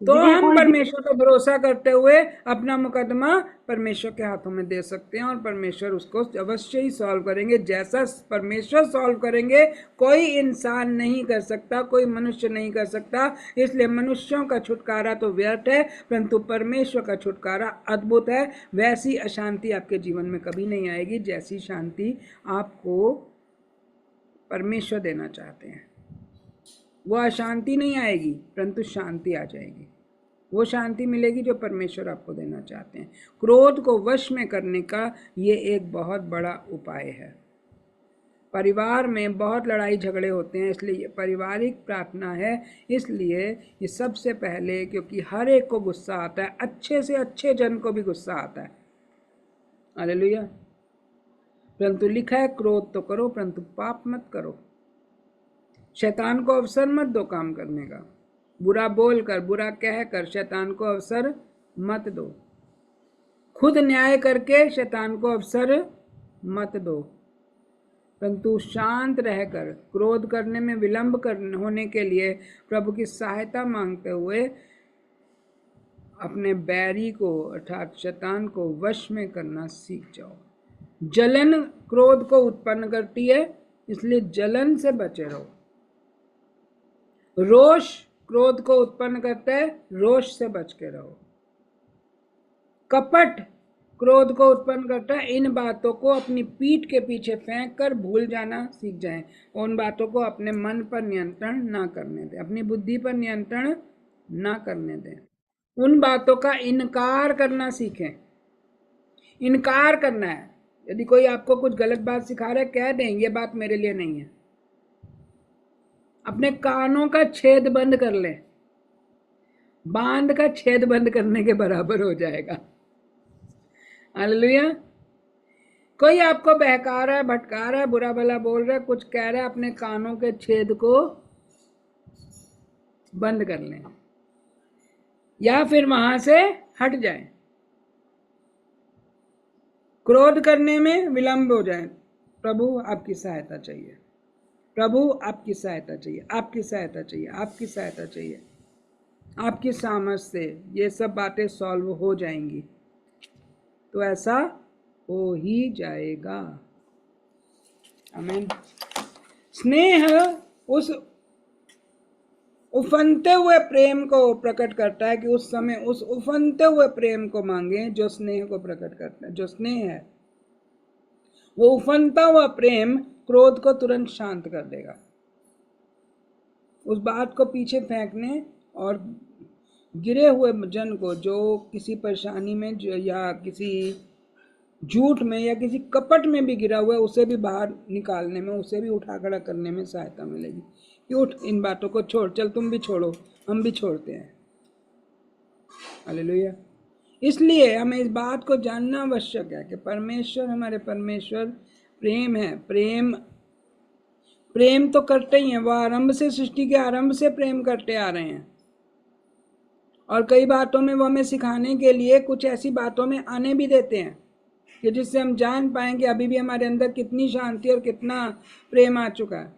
तो हम परमेश्वर को भरोसा करते हुए अपना मुकदमा परमेश्वर के हाथों में दे सकते हैं, और परमेश्वर उसको अवश्य ही सॉल्व करेंगे। जैसा परमेश्वर सॉल्व करेंगे कोई इंसान नहीं कर सकता, कोई मनुष्य नहीं कर सकता। इसलिए मनुष्यों का छुटकारा तो व्यर्थ है, परंतु परमेश्वर का छुटकारा अद्भुत है। वैसी अशांति आपके जीवन में कभी नहीं आएगी जैसी शांति आपको परमेश्वर देना चाहते हैं। वो अशांति नहीं आएगी, परंतु शांति आ जाएगी। वो शांति मिलेगी जो परमेश्वर आपको देना चाहते हैं। क्रोध को वश में करने का ये एक बहुत बड़ा उपाय है। परिवार में बहुत लड़ाई झगड़े होते हैं, इसलिए ये पारिवारिक प्रार्थना है। इसलिए ये सबसे पहले, क्योंकि हर एक को गुस्सा आता है, अच्छे से अच्छे जन को भी गुस्सा आता है। हालेलुया। परंतु लिखा है, क्रोध तो करो परंतु पाप मत करो। शैतान को अवसर मत दो काम करने का। बुरा बोलकर, बुरा कहकर शैतान को अवसर मत दो। खुद न्याय करके शैतान को अवसर मत दो, परंतु शांत रहकर, क्रोध करने में विलंब होने के लिए प्रभु की सहायता मांगते हुए अपने बैरी को अर्थात शैतान को वश में करना सीख जाओ। जलन क्रोध को उत्पन्न करती है, इसलिए जलन से बचे रहो। रोष क्रोध को उत्पन्न करता है, रोष से बच के रहो। कपट क्रोध को उत्पन्न करता है। इन बातों को अपनी पीठ के पीछे फेंक कर भूल जाना सीख जाएं। उन बातों को अपने मन पर नियंत्रण ना करने दें, अपनी बुद्धि पर नियंत्रण ना करने दें। उन बातों का इनकार करना सीखें। इनकार करना है। यदि कोई आपको कुछ गलत बात सिखा रहा है, कह दें ये बात मेरे लिए नहीं है। अपने कानों का छेद बंद कर ले, बांध का छेद बंद करने के बराबर हो जाएगा। हालेलुया। कोई आपको बहका रहा है, भटका रहा है, बुरा भला बोल रहा है, कुछ कह रहा है, अपने कानों के छेद को बंद कर लें या फिर वहां से हट जाएं। क्रोध करने में विलंब हो जाए। प्रभु आपकी सहायता चाहिए, प्रभु आपकी सहायता चाहिए, आपकी सहायता चाहिए, आपकी सहायता चाहिए। आपकी सामर्थ से ये सब बातें सॉल्व हो जाएंगी, तो ऐसा हो ही जाएगा। आमीन। स्नेह उस उफनते हुए प्रेम को प्रकट करता है कि उस समय उस उफनते हुए प्रेम को मांगे जो स्नेह को प्रकट करता है। जो स्नेह है वो उफनता हुआ प्रेम क्रोध को तुरंत शांत कर देगा। उस बात को पीछे फेंकने और गिरे हुए जन को, जो किसी परेशानी में या किसी झूठ में या किसी कपट में भी गिरा हुआ है, उसे भी बाहर निकालने में, उसे भी उठा खड़ा करने में सहायता मिलेगी कि उठ, इन बातों को छोड़, चल तुम भी छोड़ो, हम भी छोड़ते हैं। हालेलुया। इसलिए हमें इस बात को जानना आवश्यक है कि परमेश्वर, हमारे परमेश्वर प्रेम है। प्रेम तो करते ही हैं, वह आरंभ से, सृष्टि के आरंभ से प्रेम करते आ रहे हैं। और कई बातों में वो हमें सिखाने के लिए कुछ ऐसी बातों में आने भी देते हैं कि जिससे हम जान पाएंगे अभी भी हमारे अंदर कितनी शांति और कितना प्रेम आ चुका है।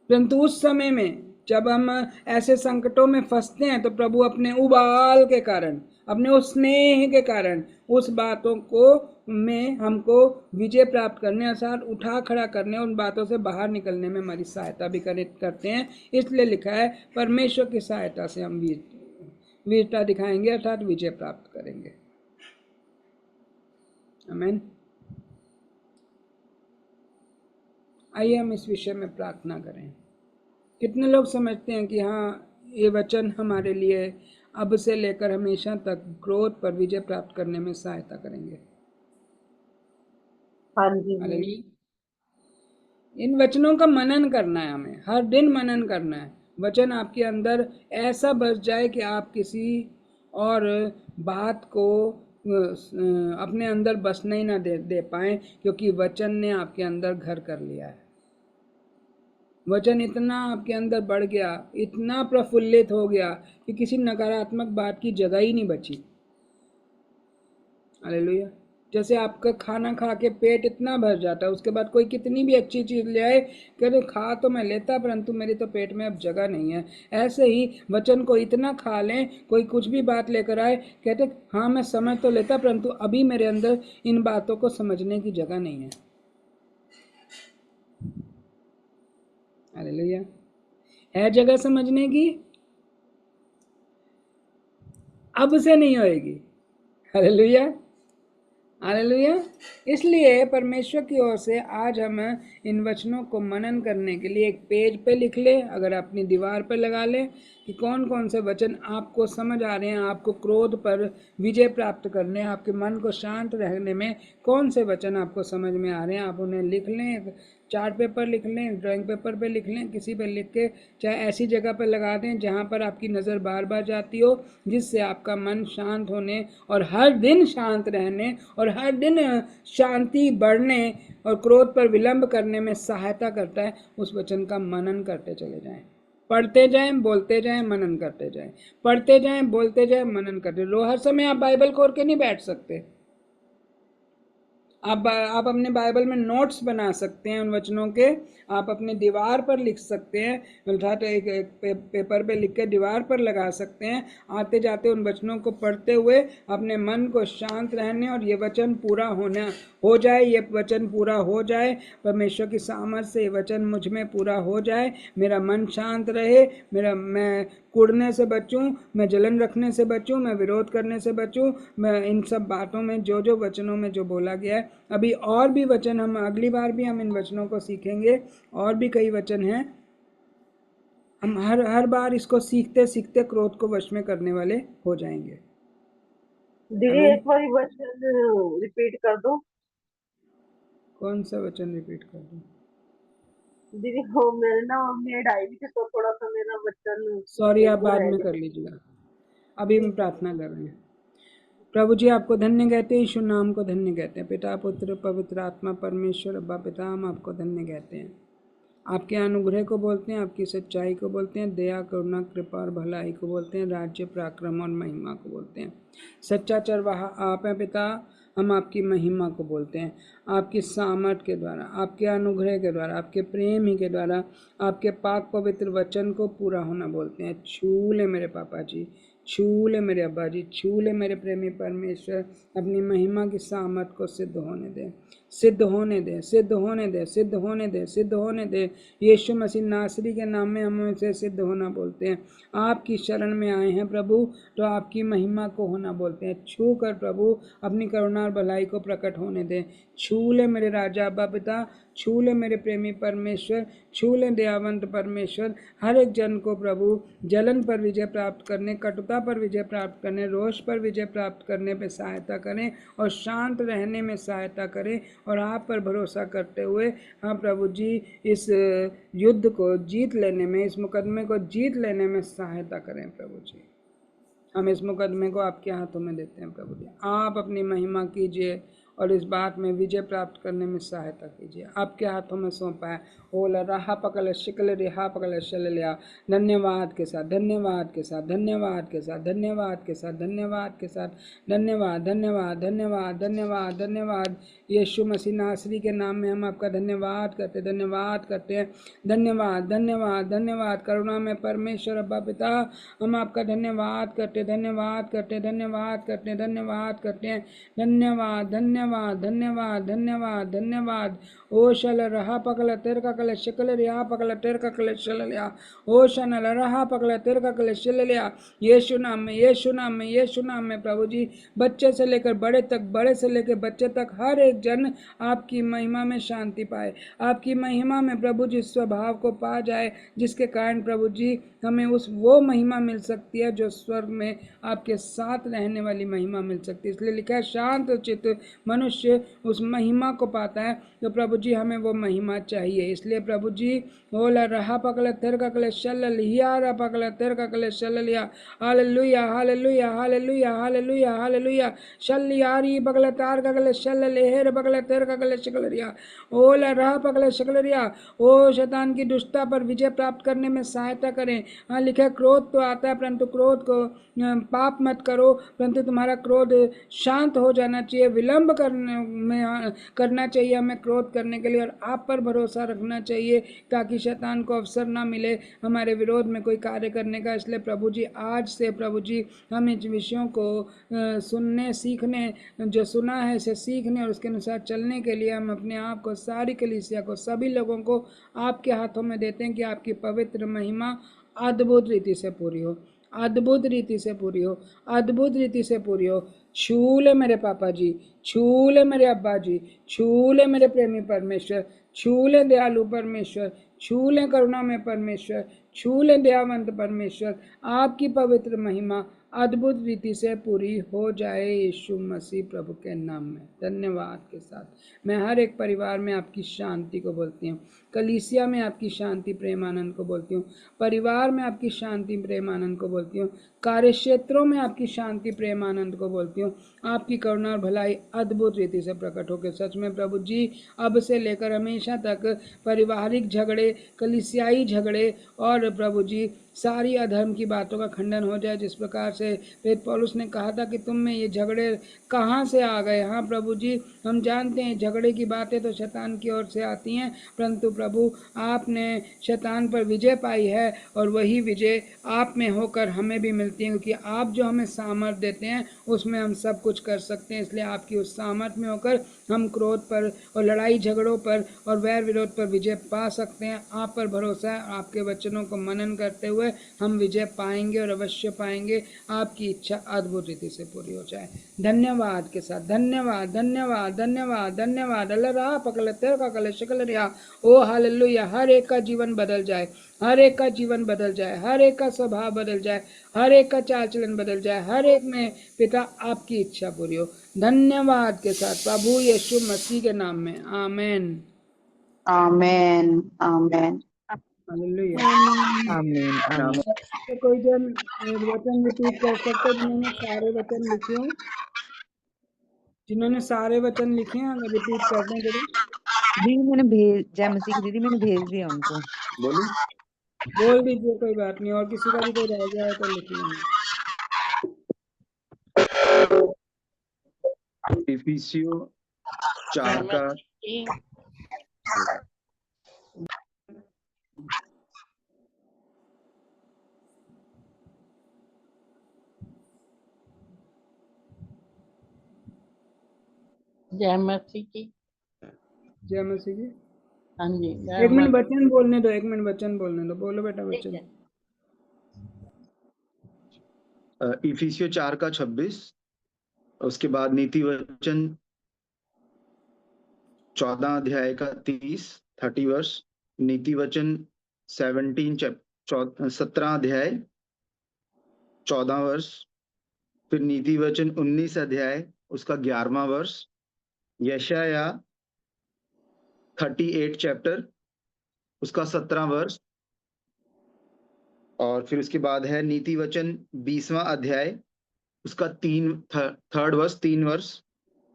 परंतु उस समय में जब हम ऐसे संकटों में फंसते हैं तो प्रभु अपने उबाल के कारण, अपने उस स्नेह के कारण उस बातों को में हमको विजय प्राप्त करने, अर्थात उठा खड़ा करने, उन बातों से बाहर निकलने में हमारी सहायता भी करते हैं। इसलिए लिखा है परमेश्वर की सहायता से हम वीरता दिखाएंगे, अर्थात विजय प्राप्त करेंगे। आमीन। आइए हम इस विषय में प्रार्थना करें। कितने लोग समझते हैं कि हाँ, ये वचन हमारे लिए अब से लेकर हमेशा तक क्रोध पर विजय प्राप्त करने में सहायता करेंगे। हाँ जी। हालेलुया। इन वचनों का मनन करना है, हमें हर दिन मनन करना है। वचन आपके अंदर ऐसा बस जाए कि आप किसी और बात को अपने अंदर बसने ही ना दे पाए, क्योंकि वचन ने आपके अंदर घर कर लिया है। वचन इतना आपके अंदर बढ़ गया, इतना प्रफुल्लित हो गया कि किसी नकारात्मक बात की जगह ही नहीं बची। हालेलुया। जैसे आपका खाना खा के पेट इतना भर जाता है, उसके बाद कोई कितनी भी अच्छी चीज ले आए, कहते खा तो मैं लेता परंतु मेरी तो पेट में अब जगह नहीं है। ऐसे ही वचन को इतना खा लें, कोई कुछ भी बात लेकर आए, कहते हाँ मैं समझ तो लेता परंतु अभी मेरे अंदर इन बातों को समझने की जगह नहीं है। हालेलुया। है जगह समझने की, अब से नहीं होएगी। Hallelujah, hallelujah. इसलिए परमेश्वर की ओर से आज हम इन वचनों को मनन करने के लिए एक पेज पे लिख ले, अगर अपनी दीवार पे लगा ले कि कौन कौन से वचन आपको समझ आ रहे हैं, आपको क्रोध पर विजय प्राप्त करने, आपके मन को शांत रहने में कौन से वचन आपको समझ में आ रहे हैं। आप उन्हें लिख लें, चार्ट पेपर लिख लें, ड्राइंग पेपर पे लिख लें, किसी पे लिख के चाहे ऐसी जगह पर लगा दें जहाँ पर आपकी नज़र बार बार जाती हो, जिससे आपका मन शांत होने और हर दिन शांत रहने और हर दिन शांति बढ़ने और क्रोध पर विलंब करने में सहायता करता है। उस वचन का मनन करते चले जाएं, पढ़ते जाएं, बोलते जाएं, मनन करते जाएं, पढ़ते जाएं, बोलते जाएं, मनन करते रहो। हर समय आप बाइबल खोल के नहीं बैठ सकते। आप अपने बाइबल में नोट्स बना सकते हैं उन वचनों के, आप अपने दीवार पर लिख सकते हैं, अर्थात एक पेपर पे लिख के दीवार पर लगा सकते हैं। आते जाते उन वचनों को पढ़ते हुए अपने मन को शांत रहने और ये वचन पूरा होना हो जाए, ये वचन पूरा हो जाए, परमेश्वर की सामर्थ से ये वचन मुझ में पूरा हो जाए, मेरा मन शांत रहे, मैं कुड़ने से बचूं, मैं जलन रखने से बचूं, मैं विरोध करने से बचूं, मैं इन सब बातों में जो जो वचनों में जो बोला गया है। अभी और भी वचन हम अगली बार भी हम इन वचनों को सीखेंगे, और भी कई वचन हैं। हम हर बार इसको सीखते सीखते क्रोध को वश में करने वाले हो जाएंगे। दीदी एक बार वचन रिपीट कर दो। कौन सा वचन रिपीट कर दूं? दीदी वो मेरे ना मेड आई हुई थी तो थोड़ा सा मेरा वचन सॉरी, आप वो बाद रह में गया। कर लीजिएगा, अभी हम ठीक है। प्रार्थना कर रहे हैं। प्रभु जी आपको धन्य कहते हैं, यीशु नाम को धन्य कहते हैं। पिता पुत्र पवित्र आत्मा परमेश्वर अब्बा पिता, हम आपको धन्य कहते हैं। आपके अनुग्रह को बोलते हैं, आपकी सच्चाई को बोलते हैं, दया करुणा कृपा और भलाई को बोलते हैं, राज्य पराक्रम और महिमा को बोलते हैं। सच्चा चरवाहा आप हैं पिता, हम आपकी महिमा को बोलते हैं। आपकी सामर्थ के द्वारा, आपके अनुग्रह के द्वारा, आपके प्रेम ही के द्वारा, आपके पाक पवित्र वचन को पूरा होना बोलते हैं। छू ले मेरे पापा जी, छू ले मेरे अब्बा जी, छू ले मेरे प्रेमी परमेश्वर, अपनी महिमा की सामर्थ को सिद्ध होने दे, सिद्ध होने दे, सिद्ध होने दे, सिद्ध होने दे, सिद्ध होने दे। यीशु मसीह नासरी के नाम में हम उसे सिद्ध होना बोलते हैं। आपकी शरण में आए हैं प्रभु, तो आपकी महिमा को होना बोलते हैं। छू कर प्रभु अपनी करुणा और भलाई को प्रकट होने दें। छू ले मेरे राजा अब्बा पिता, छू ले मेरे प्रेमी परमेश्वर, छू ले दयावंत परमेश्वर। हर एक जन को प्रभु जलन पर विजय प्राप्त करने, कटुता पर विजय प्राप्त करने, रोष पर विजय प्राप्त करने पे सहायता करें और शांत रहने में सहायता करें और आप पर भरोसा करते हुए हाँ प्रभु जी इस युद्ध को जीत लेने में, इस मुकदमे को जीत लेने में सहायता करें प्रभु जी। हम इस मुकदमे को आपके हाथों में देते हैं प्रभु जी। आप अपनी महिमा कीजिए और इस बात में विजय प्राप्त करने में सहायता कीजिए। आपके हाथों में सौंपा है। ओला राहा पकल शिकल रिहा पकल शल लिया। धन्यवाद के साथ, धन्यवाद के साथ, धन्यवाद के साथ, धन्यवाद के साथ, धन्यवाद के साथ, धन्यवाद धन्यवाद धन्यवाद धन्यवाद धन्यवाद। यीशु मसीह नासरी के नाम में हम आपका धन्यवाद करते, धन्यवाद करते हैं। धन्यवाद धन्यवाद धन्यवाद। करुणा में परमेश्वर अब्बा पिता, हम आपका धन्यवाद करते, धन्यवाद करते, धन्यवाद करते, धन्यवाद करते हैं। धन्यवाद धन्यवाद धन्यवाद धन्यवाद धन्यवाद। ओ शल रहा पकल तेर का कल शिकल रिया पकल तेर का कल शल लिया। ओ शनल रहा पकल तेर का कल शल लिया। यीशु नाम में, यीशु नाम में, यीशु नाम में प्रभु जी, बच्चे से लेकर बड़े तक, बड़े से लेकर बच्चे तक हर एक जन आपकी महिमा में शांति पाए, आपकी महिमा में प्रभु जी स्वभाव को पा जाए, जिसके कारण प्रभु जी हमें उस वो महिमा मिल सकती है जो स्वर्ग में आपके साथ रहने वाली महिमा मिल सकती है। इसलिए लिखा है शांत चित्त मनुष्य उस महिमा को पाता है। तो प्रभु जी हमें वो महिमा चाहिए। इसलिए प्रभु जी ओला रहा पकल तेर का कले शल लिया रहा पकल तेर का कले शल लिया। Hallelujah hallelujah hallelujah hallelujah hallelujah. शल यारी पकल तार का कले शल लेहर पकल तेर का कले शकल रिया। ओला रहा पकल शकल रिया। ओ शैतान की दुष्टता पर विजय प्राप्त करने में सहायता करें। हाँ लिखा क्रोध तो आता है, परंतु क्रोध को पाप मत करो, परंतु तुम्हारा क्रोध शांत हो जाना चाहिए। विलंब करना चाहिए हमें क्रोध करने के लिए, और आप पर भरोसा रखना चाहिए ताकि शैतान को अवसर ना मिले हमारे विरोध में कोई कार्य करने का। इसलिए प्रभु जी आज से प्रभु जी हम इन विषयों को सुनने सीखने, जो सुना है इसे सीखने और उसके अनुसार चलने के लिए हम अपने आप को, सारी कलीसिया को, सभी लोगों को आपके हाथों में देते हैं कि आपकी पवित्र महिमा अद्भुत रीति से पूरी हो, अद्भुत रीति से पूरी हो, अद्भुत रीति से पूरी हो। छू ले मेरे पापा जी, छू ले मेरे अब्बा जी, छू ले मेरे प्रेमी परमेश्वर, छू ले दयालु परमेश्वर, छू ले करुणा में परमेश्वर, छू ले दयावंत परमेश्वर। आपकी पवित्र महिमा अद्भुत रीति से पूरी हो जाए यीशु मसीह प्रभु के नाम में। धन्यवाद के साथ मैं हर एक परिवार में आपकी शांति को बोलती हूँ, कलीसिया में आपकी शांति प्रेम आनंद को बोलती हूँ, परिवार में आपकी शांति प्रेम आनंद को बोलती हूँ, कार्य क्षेत्रों में आपकी शांति प्रेम आनंद को बोलती हूँ। आपकी करुणा और भलाई अद्भुत रीति से प्रकट होकर सच में प्रभु जी अब से लेकर हमेशा तक पारिवारिक झगड़े, कलीसियाई झगड़े और प्रभु जी सारी अधर्म की बातों का खंडन हो जाए। जिस प्रकार से प्रेरित पौलुस ने कहा था कि तुम में ये झगड़े कहाँ से आ गए। हाँ प्रभु जी हम जानते हैं झगड़े की बातें तो शैतान की ओर से आती हैं, परंतु प्रभु आपने शैतान पर विजय पाई है और वही विजय आप में होकर हमें भी मिलती है, क्योंकि आप जो हमें सामर्थ देते हैं उसमें हम सब कुछ कर सकते हैं। इसलिए आपकी उस सामर्थ में होकर हम क्रोध पर और लड़ाई झगड़ों पर और वैर विरोध पर विजय पा सकते हैं। आप पर भरोसा है, आपके वचनों को मनन करते हुए हम विजय पाएंगे और अवश्य पाएंगे। आपकी इच्छा अद्भुत रीति से पूरी हो जाए। धन्यवाद के साथ धन्यवाद धन्यवाद धन्यवाद धन्यवाद। अल्लाह पकल तेर का कल शकल रिया। ओ हालेलुया। हर एक का जीवन बदल जाए, हर एक का जीवन बदल जाए, हर एक का स्वभाव बदल जाए, हर एक का चाल चलन बदल जाए, हर एक में पिता आपकी इच्छा पूरी हो। धन्यवाद के साथ प्रभु यीशु मसीह के नाम में आमेन आमेन आमेन हालेलुया। आमीन आमीन। तो कोई जन वचन रिपीट कर सकते हैं जिन्होंने सारे वचन लिखे हैं। जिन्होंने सारे वचन लिखे हैं अगर रिपीट कर दें जरूर। दीदी मैंने भेज जय मसीह की दीदी मैंने भेज दिया उनको। बोलूं? बोल दीजिए, कोई बात नहीं, और किसी का भी कोई रह गया है तो लिख लेंगे। इफिसियो 4 का जय मसीह की। जय मसीह जी। हाँ जी, एक मिनट वचन बोलने दो, एक मिनट वचन बोलने दो, बोलो बेटा वचन। इफिसियो 4 का 26, उसके बाद नीति वचन 14 अध्याय का 30 वर्ष, नीति वचन 17 अध्याय 14 वर्ष, फिर नीति वचन 19 अध्याय उसका 11वां वर्ष, यशाया 38 चैप्टर उसका 17 वर्ष, और फिर उसके बाद है नीति वचन 20वां अध्याय उसका 3 वर्ष 3 वर्ष,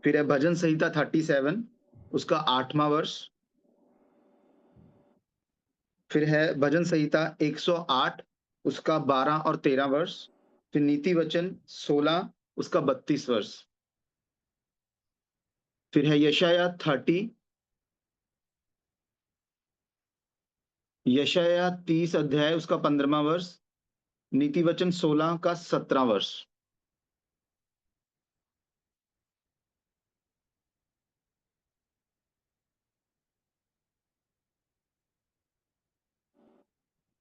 फिर है भजन संहिता 37 उसका 8वां वर्ष, फिर है भजन संहिता 108 उसका 12 और 13 वर्ष, फिर नीति वचन 16 उसका 32 वर्ष, फिर है यशाया 30 अध्याय उसका 15वां वर्ष, नीति वचन 16 का 17 वर्ष।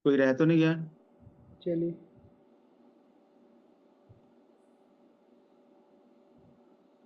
कोई रह तो नहीं गया? चलिए